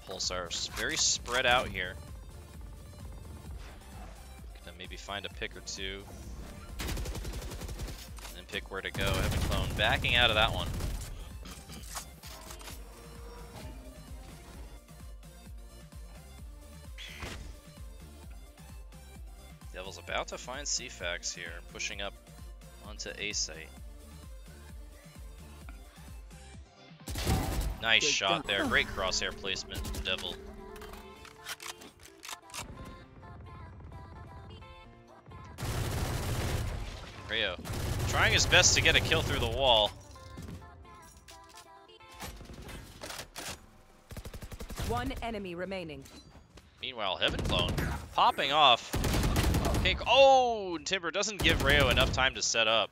Pulsar's very spread out here. Gonna maybe find a pick or two. And pick where to go. Heaven Clone backing out of that one. Devil's about to find CFAX here, pushing up onto A site. Nice shot there. Great crosshair placement from Devil. Rayo trying his best to get a kill through the wall. One enemy remaining. Meanwhile, Heaven Clone popping off. Pink. Oh, Timber doesn't give Rayo enough time to set up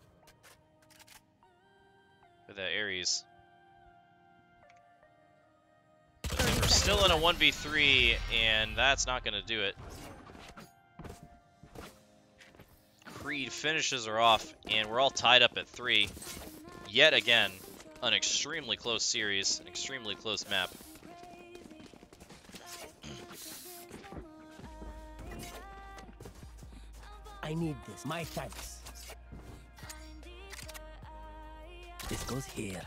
for that Ares. But Timber's still in a 1v3, and that's not going to do it. Creed finishes her off, and we're all tied up at 3. Yet again, an extremely close series, an extremely close map. I need this. My thanks. This goes here.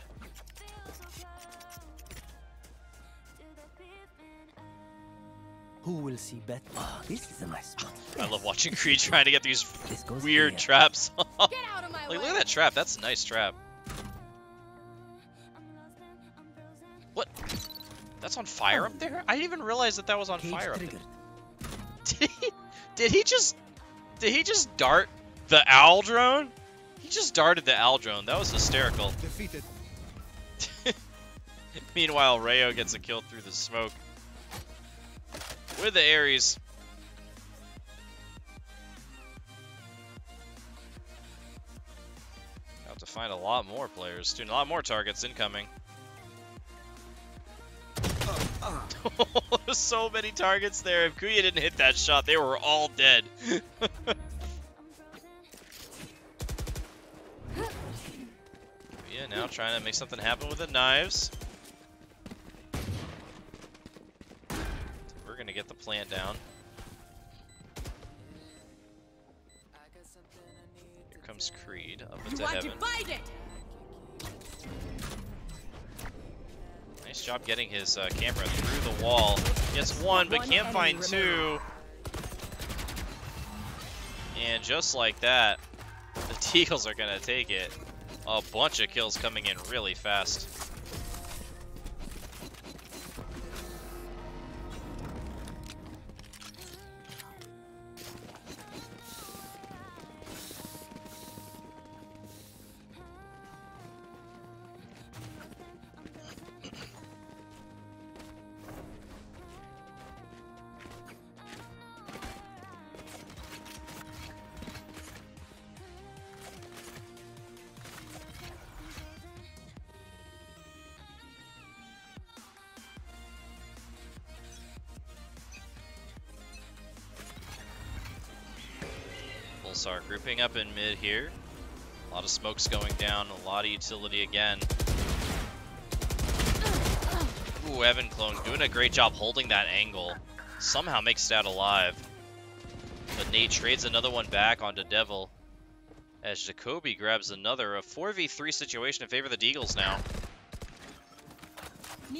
Who will see better? Oh, this is a nice spot. I love watching Creed trying to get these This goes weird here. traps off. Get out of my Like, way. look at that trap. That's a nice trap. What? That's on fire up there? I didn't even realize that that was on Cage fire up there. triggered. Did he just dart the owl drone? He just darted the owl drone. That was hysterical. Defeated. Meanwhile, Rayo gets a kill through the smoke with the Ares. Have to find a lot more players, soon. A lot more targets incoming. So many targets there. If Kuya didn't hit that shot, they were all dead. Kuya now trying to make something happen with the knives. We're gonna get the plant down. Here comes Creed up into heaven. Divided. Nice job getting his camera through the wall. Gets one, but can't find two. And just like that, the Deagles are gonna take it. A bunch of kills coming in really fast. Pulsar grouping up in mid here. A lot of smokes going down, a lot of utility again. Ooh, Evan Clone doing a great job holding that angle. Somehow makes it out alive. But Nate trades another one back onto Devil. As Jacoby grabs another, a 4v3 situation in favor of the Deagles now.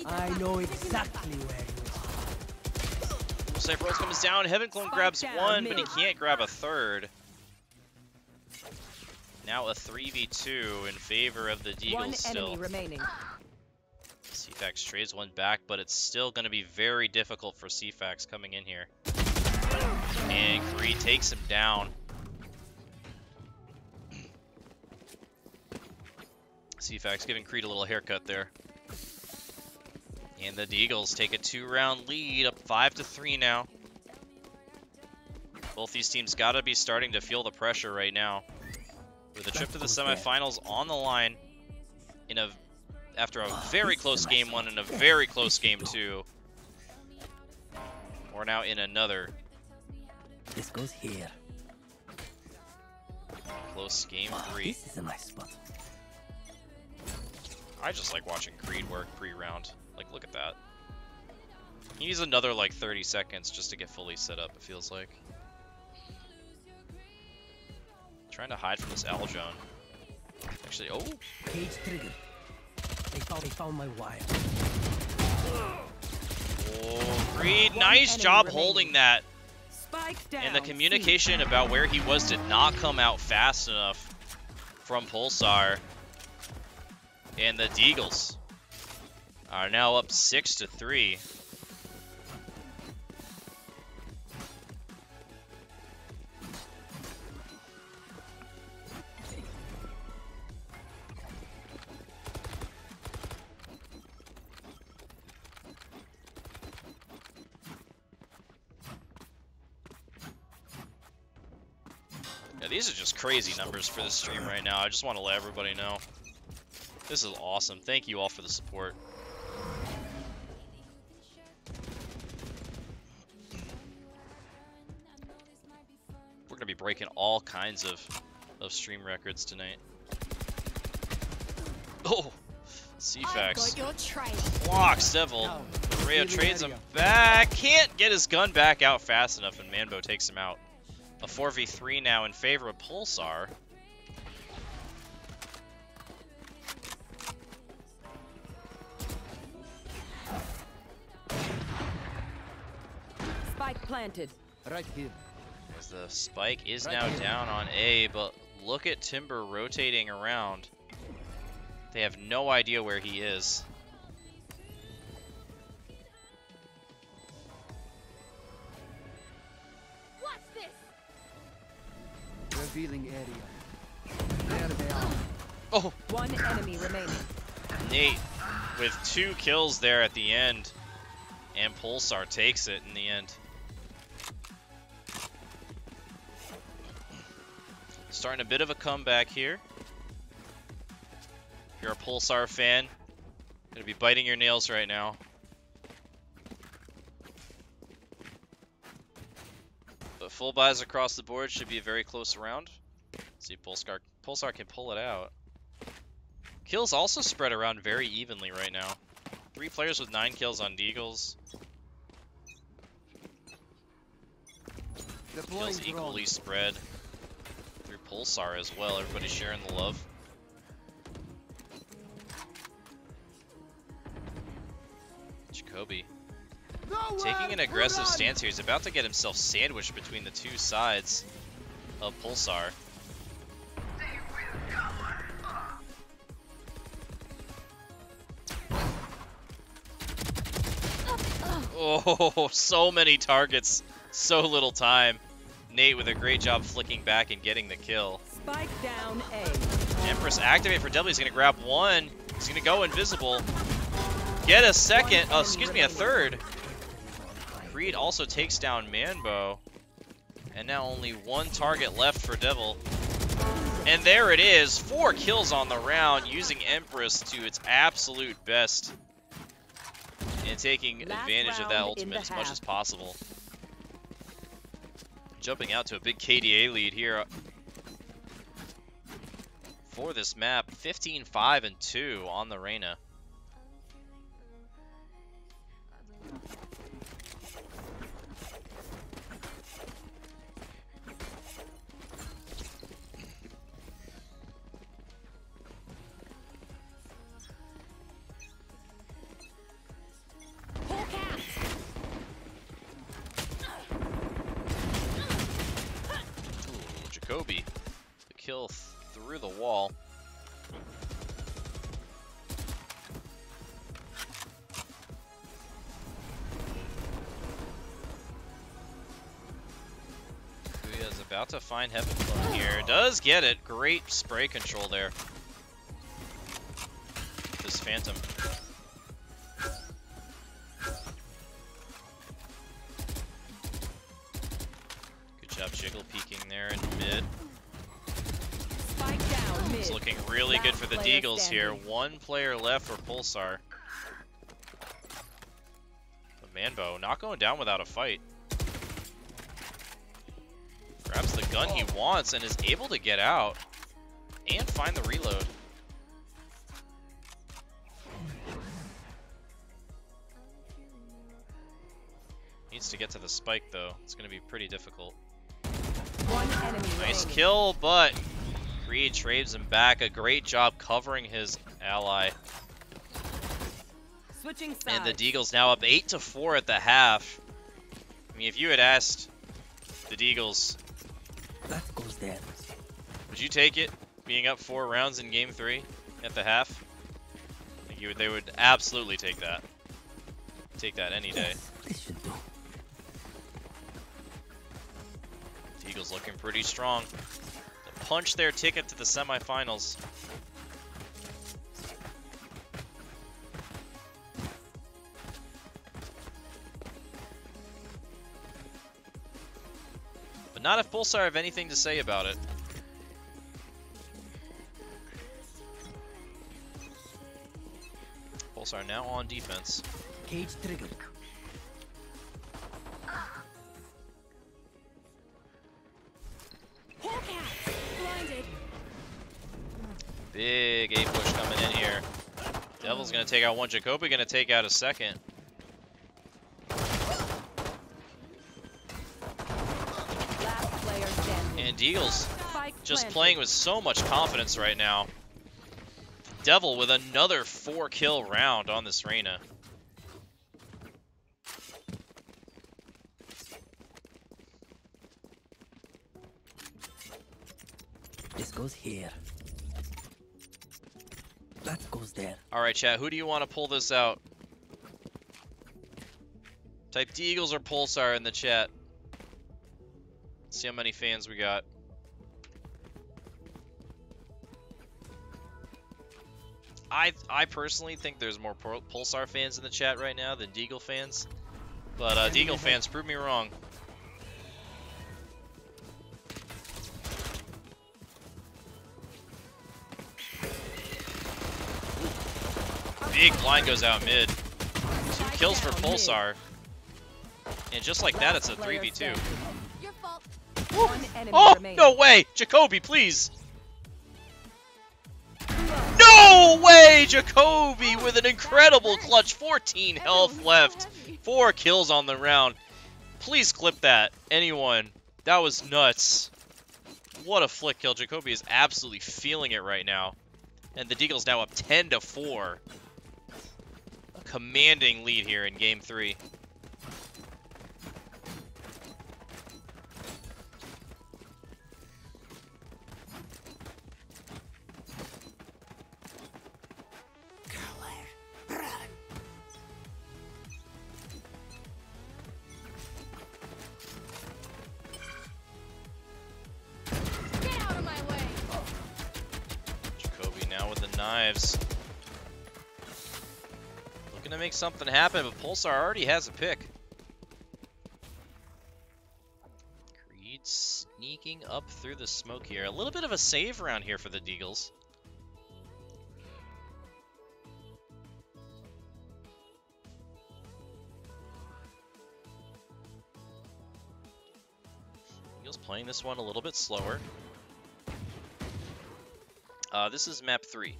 I know exactly where you are. Cypher Rose comes down, Heaven Clone grabs one, but he can't grab a third. Now a 3v2 in favor of the Deagles One still. enemy remaining. CFAX trades one back, but it's still going to be very difficult for CFAX coming in here. And Creed takes him down. CFAX giving Creed a little haircut there. And the Deagles take a 2-round lead, up 5-3 now. Both these teams gotta be starting to feel the pressure right now. With a trip to the semifinals on the line after a very close game 1 and a very close game 2. We're now in another This goes here. close game 3. This is a nice spot. I just like watching Creed work pre-round. Like, look at that. He needs another, like, 30 seconds just to get fully set up, it feels like. Trying to hide from this Aljone. Actually, oh! Cage trigger. They found my wire. Oh, Creed, nice job holding that. Spike down. And the communication about where he was did not come out fast enough from Pulsar. And the Deagles are now up 6-3. Yeah, these are just crazy numbers for the stream right now. I just want to let everybody know. This is awesome. Thank you all for the support. We're gonna be breaking all kinds of stream records tonight. Oh, CFAX Your train. blocks Devil. Rayo trades him back. Can't get his gun back out fast enough, and Manbo takes him out. A 4v3 now in favor of Pulsar. Spike planted. Right here. As the spike is now down on A, but look at Timber rotating around. They have no idea where he is. What's this? Revealing area. There they are. Oh, One enemy remaining. Nate with 2 kills there at the end, and Pulsar takes it in the end. Starting a bit of a comeback here. If you're a Pulsar fan, gonna be biting your nails right now. But full buys across the board should be a very close round. See, Pulsar can pull it out. Kills also spread around very evenly right now. 3 players with 9 kills on Deagles. Kills equally spread through Pulsar as well. Everybody's sharing the love. Jacoby taking an aggressive stance here. He's about to get himself sandwiched between the 2 sides of Pulsar. Oh, so many targets, so little time. Nate with a great job flicking back and getting the kill. Spike down A. Empress activate for W. He's going to grab one. He's going to go invisible. Get a second. Oh, excuse me, a third. Creed also takes down Manbo. And now only 1 target left for Devil. And there it is. 4 kills on the round, using Empress to its absolute best. And taking advantage of that ultimate as much as possible. Jumping out to a big KDA lead here for this map. 15-5-2 on the Reyna. Ooh, Jacoby, the kill through the wall. Is about to find Heaven Clone here. Does get it. Great spray control there. This Phantom. Good job Jiggle peeking there in mid. Spike down mid. It's looking really good for the Last player Deagles here. standing. One player left for Pulsar. But Manbo not going down without a fight. Grabs the gun he wants and is able to get out and find the reload. Needs to get to the spike though. It's going to be pretty difficult. One enemy Nice remaining. kill, but Creed trades him back. A great job covering his ally. Switching sides. And the Deagles now up 8-4 at the half. I mean, if you had asked the Deagles, That goes there. would you take it, being up 4 rounds in Game 3 at the half? I think they would absolutely take that. Take that any day. This should do. Deagles looking pretty strong. To punch their ticket to the semifinals. But not if Pulsar have anything to say about it. Pulsar now on defense. Cage triggered. Hawk out. Blinded. Big A push coming in here. Devil's gonna take out one. Jacoby gonna take out a second. Last player standing. And Deagles Spike just planted. playing with so much confidence right now. Devil with another 4-kill round on this Reyna. This goes here. That goes there. Alright, chat, who do you want to pull this out? Type Deagles or Pulsar in the chat. Let's see how many fans we got. I personally think there's more Pulsar fans in the chat right now than Deagle fans. But Deagle fans, prove me wrong. Big blind goes out mid. 2 kills for Pulsar. And just like that, it's a 3v2. Your fault. One enemy Oh, remaining. no way! Jacoby, please! No way! Jacoby with an incredible clutch. 14 health left. 4 kills on the round. Please clip that. Anyone. That was nuts. What a flick kill. Jacoby is absolutely feeling it right now. And the Deagles now up 10-4. A commanding lead here in Game 3. Get out of my way. Jacoby now with the knives. Looking to make something happen, but Pulsar already has a pick. Creed sneaking up through the smoke here. A little bit of a save round here for the Deagles. Eagles playing this one a little bit slower. This is map 3.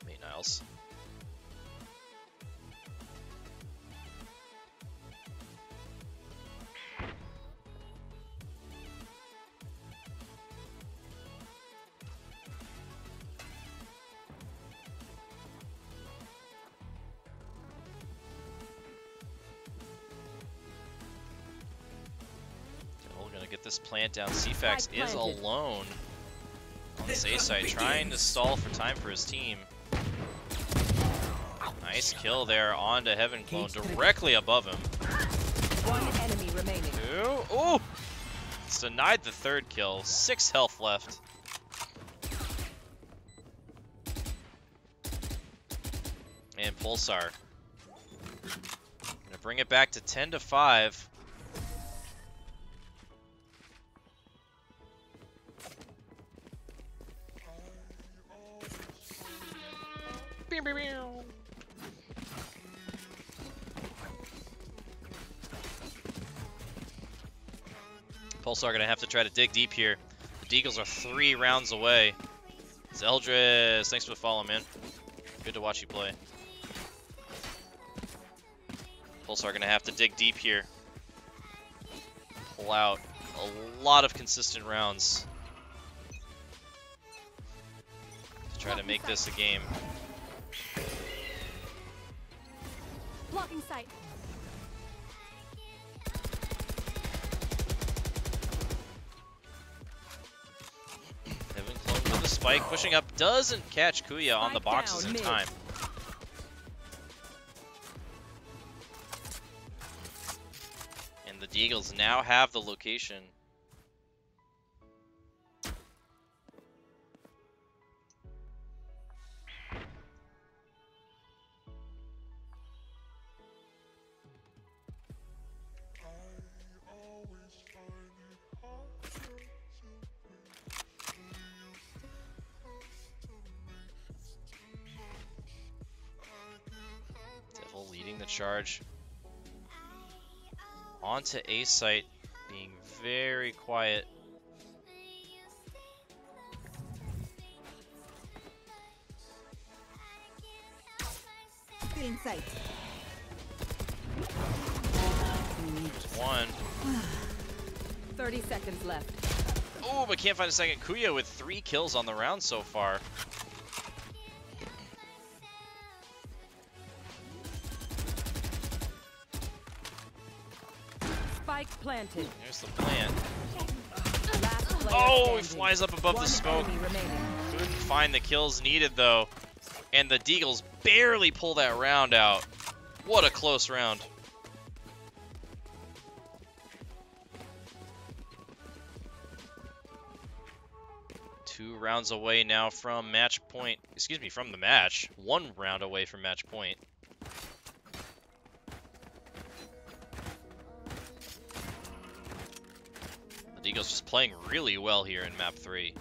Hey, Niles. We're gonna get this plant down. CFAX is alone on this A site, trying to stall for time for his team. Nice kill there onto Heaven Clone, directly above him. One enemy remaining. Ooh! It's denied the third kill. 6 health left. And Pulsar gonna bring it back to 10-5. Pulsar gonna have to try to dig deep here. Deagles are 3 rounds away. Zeldris, thanks for the follow, man. Good to watch you play. Pulsar gonna have to dig deep here. Pull out a lot of consistent rounds to try to make this a game. Blocking sight. Heaven Clone with the spike, pushing up, doesn't catch Kuya on the boxes in time. And the Deagles now have the location. Leading the charge onto A site, being very quiet. Feeling safe. One. 30 seconds left. Oh, but can't find a second. Kuya with 3 kills on the round so far. Spike planted. There's the plant. Last player Oh, standing. he flies up above One the smoke. enemy remaining. Couldn't find the kills needed though. And the Deagles barely pull that round out. What a close round. Two rounds away now from match point. Excuse me, from the match. 1 round away from match point. The Deagles just playing really well here in map 3.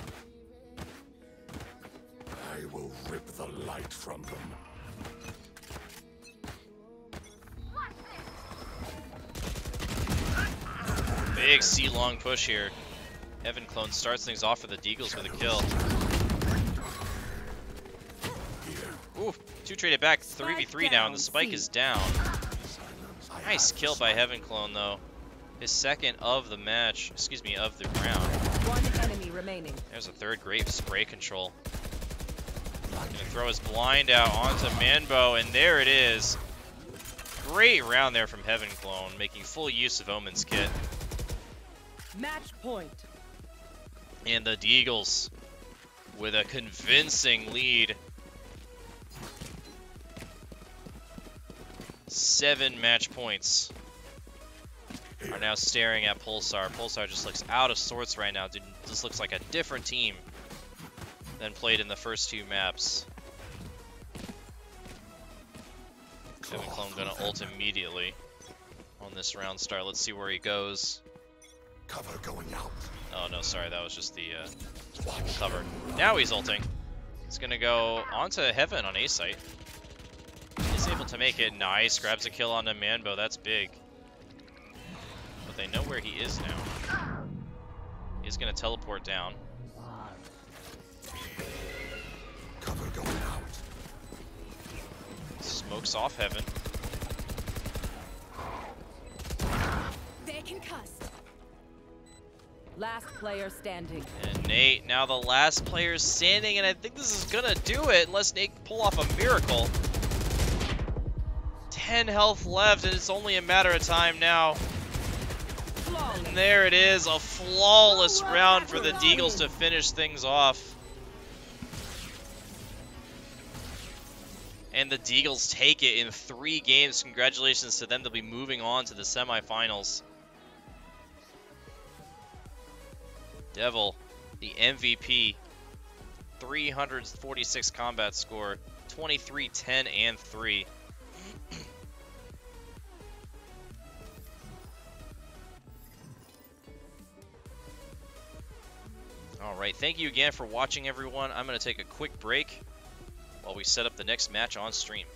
I will rip the light from them. Big C-long push here. Heaven Clone starts things off for the Deagles with a kill. Ooh, 2 traded back, 3v3 now, and the spike is down. Nice kill by Heaven Clone though. His second of the match, excuse me, of the round. One enemy remaining. There's a third great spray control. Gonna throw his blind out onto Manbo, and there it is. Great round there from Heaven Clone, making full use of Omen's kit. Match point. And the Deagles with a convincing lead. 7 match points are now staring at Pulsar. Pulsar just looks out of sorts right now. This looks like a different team than played in the first 2 maps. Heaven Clone gonna ult immediately on this round start. Let's see where he goes. Cover going out. Oh no, sorry, that was just the cover. Now he's ulting. He's gonna go onto Heaven on A site. He's able to make it. Nice, grabs a kill onto Manbo. That's big. But they know where he is now. He's gonna teleport down. smokes off heaven. They're concussed. Last player standing. And Nate, now the last player standing, and I think this is gonna do it unless Nate can pull off a miracle. 10 health left, and it's only a matter of time now. And there it is, a flawless round for the Deagles to finish things off. And the Deagles take it in 3 games. Congratulations to them. They'll be moving on to the semifinals. Devil, the MVP, 346 combat score, 23, 10, and 3. Alright, thank you again for watching, everyone. I'm going to take a quick break while we set up the next match on stream.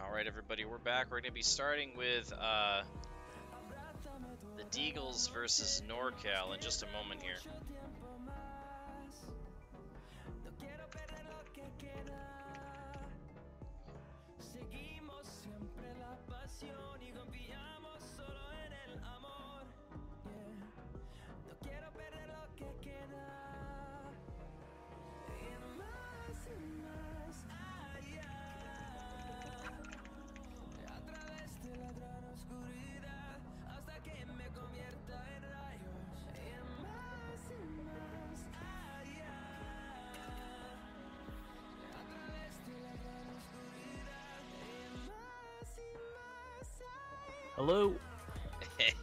Alright, everybody, we're back. We're going to be starting with the Deagles versus NorCal in just a moment here. Hello.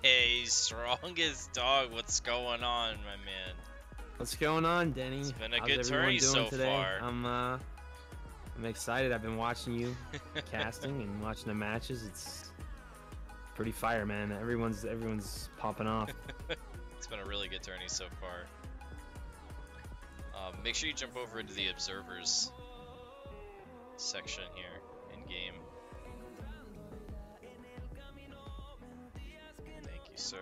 Hey, strongest dog, what's going on, my man? What's going on, Denny? It's been a How's good everyone tourney doing so today? far. I'm excited. I've been watching you casting and watching the matches. It's pretty fire, man. Everyone's popping off. It's been a really good tourney so far. Make sure you jump over into the observers section here in game. Thank you, sir.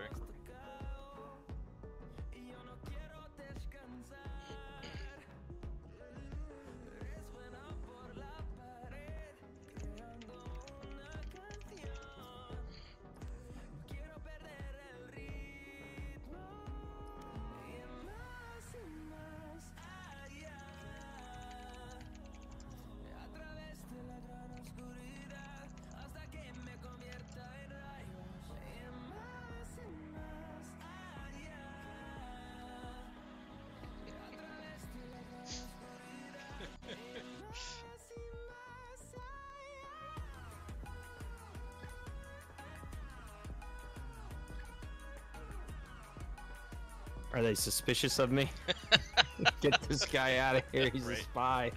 Are they suspicious of me? Get this guy out of here. He's Right. a spy.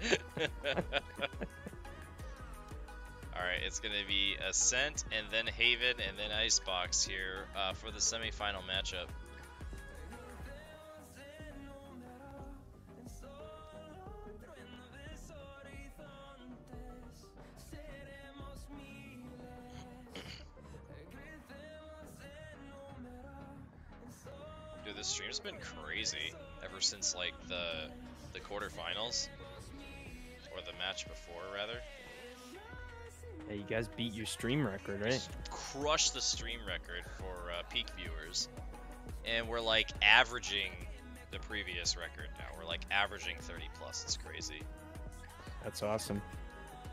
Alright, it's going to be Ascent, and then Haven, and then Icebox here for the semifinal matchup. Dude, this stream's been crazy ever since, like, the quarterfinals. Or the match before, rather. Hey, you guys beat your stream record, right? Crushed the stream record for peak viewers, and we're like averaging the previous record now. We're like averaging 30 plus. It's crazy. That's awesome.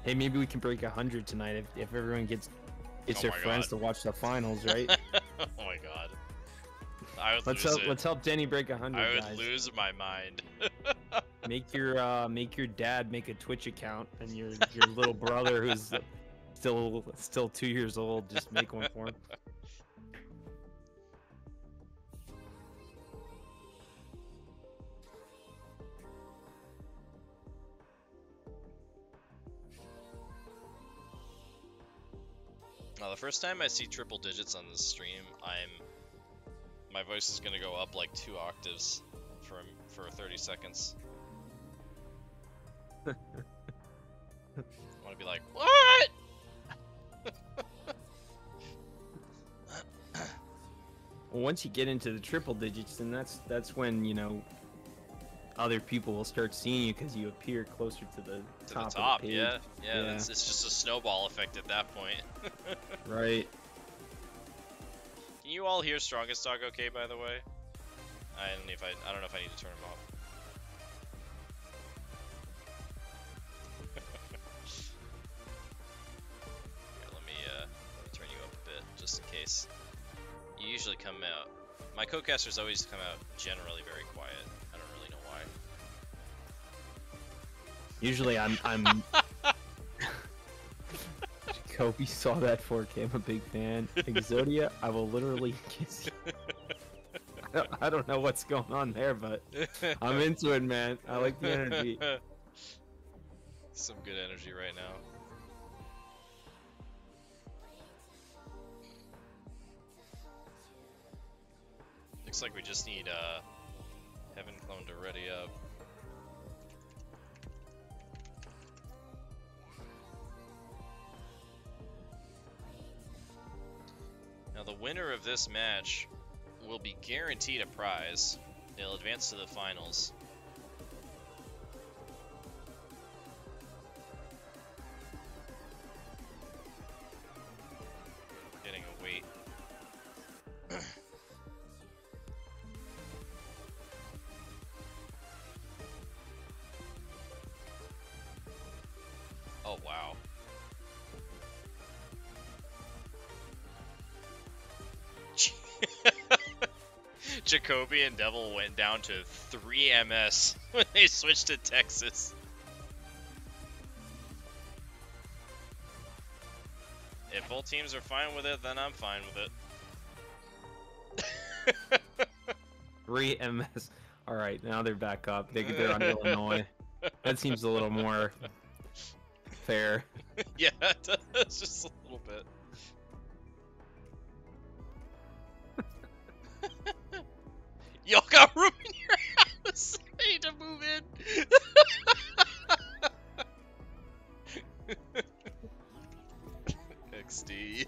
Hey, maybe we can break 100 tonight if everyone gets Oh their my friends God. to watch the finals, right? Oh my god. I would let's lose help. it. Let's help Denny break 100, I would guys. lose my mind. Make your dad make a Twitch account, and your little brother who's still 2 years old, just make one for him. Now, the first time I see triple digits on this stream, my voice is gonna go up like 2 octaves for 30 seconds. I want to be like, what? Well, once you get into the triple digits, then that's when, you know, other people will start seeing you because you appear closer to the To top. the top, of the page. yeah. It's just a snowball effect at that point. Right. Can you all hear Strongest Dog okay, by the way? I don't know if I need to turn him off. Here, let me turn you up a bit, just in case. You usually come out. My co-casters always come out generally very quiet. I don't really know why. Usually I'm Kobe saw that 4K. I'm a big fan. Exodia, I will literally kiss you. I don't know what's going on there, but I'm into it, man. I like the energy. Some good energy right now. Looks like we just need Heaven Clone to ready up. Now the winner of this match will be guaranteed a prize. They'll advance to the finals. Getting a wait. Oh, wow. Jacoby and Devil went down to 3 MS when they switched to Texas. If both teams are fine with it, then I'm fine with it. 3 MS. All right, now they're back up. They're on Illinois. That seems a little more fair. Yeah, it does, just a little bit. Y'all got room in your house. I need to move in. XD.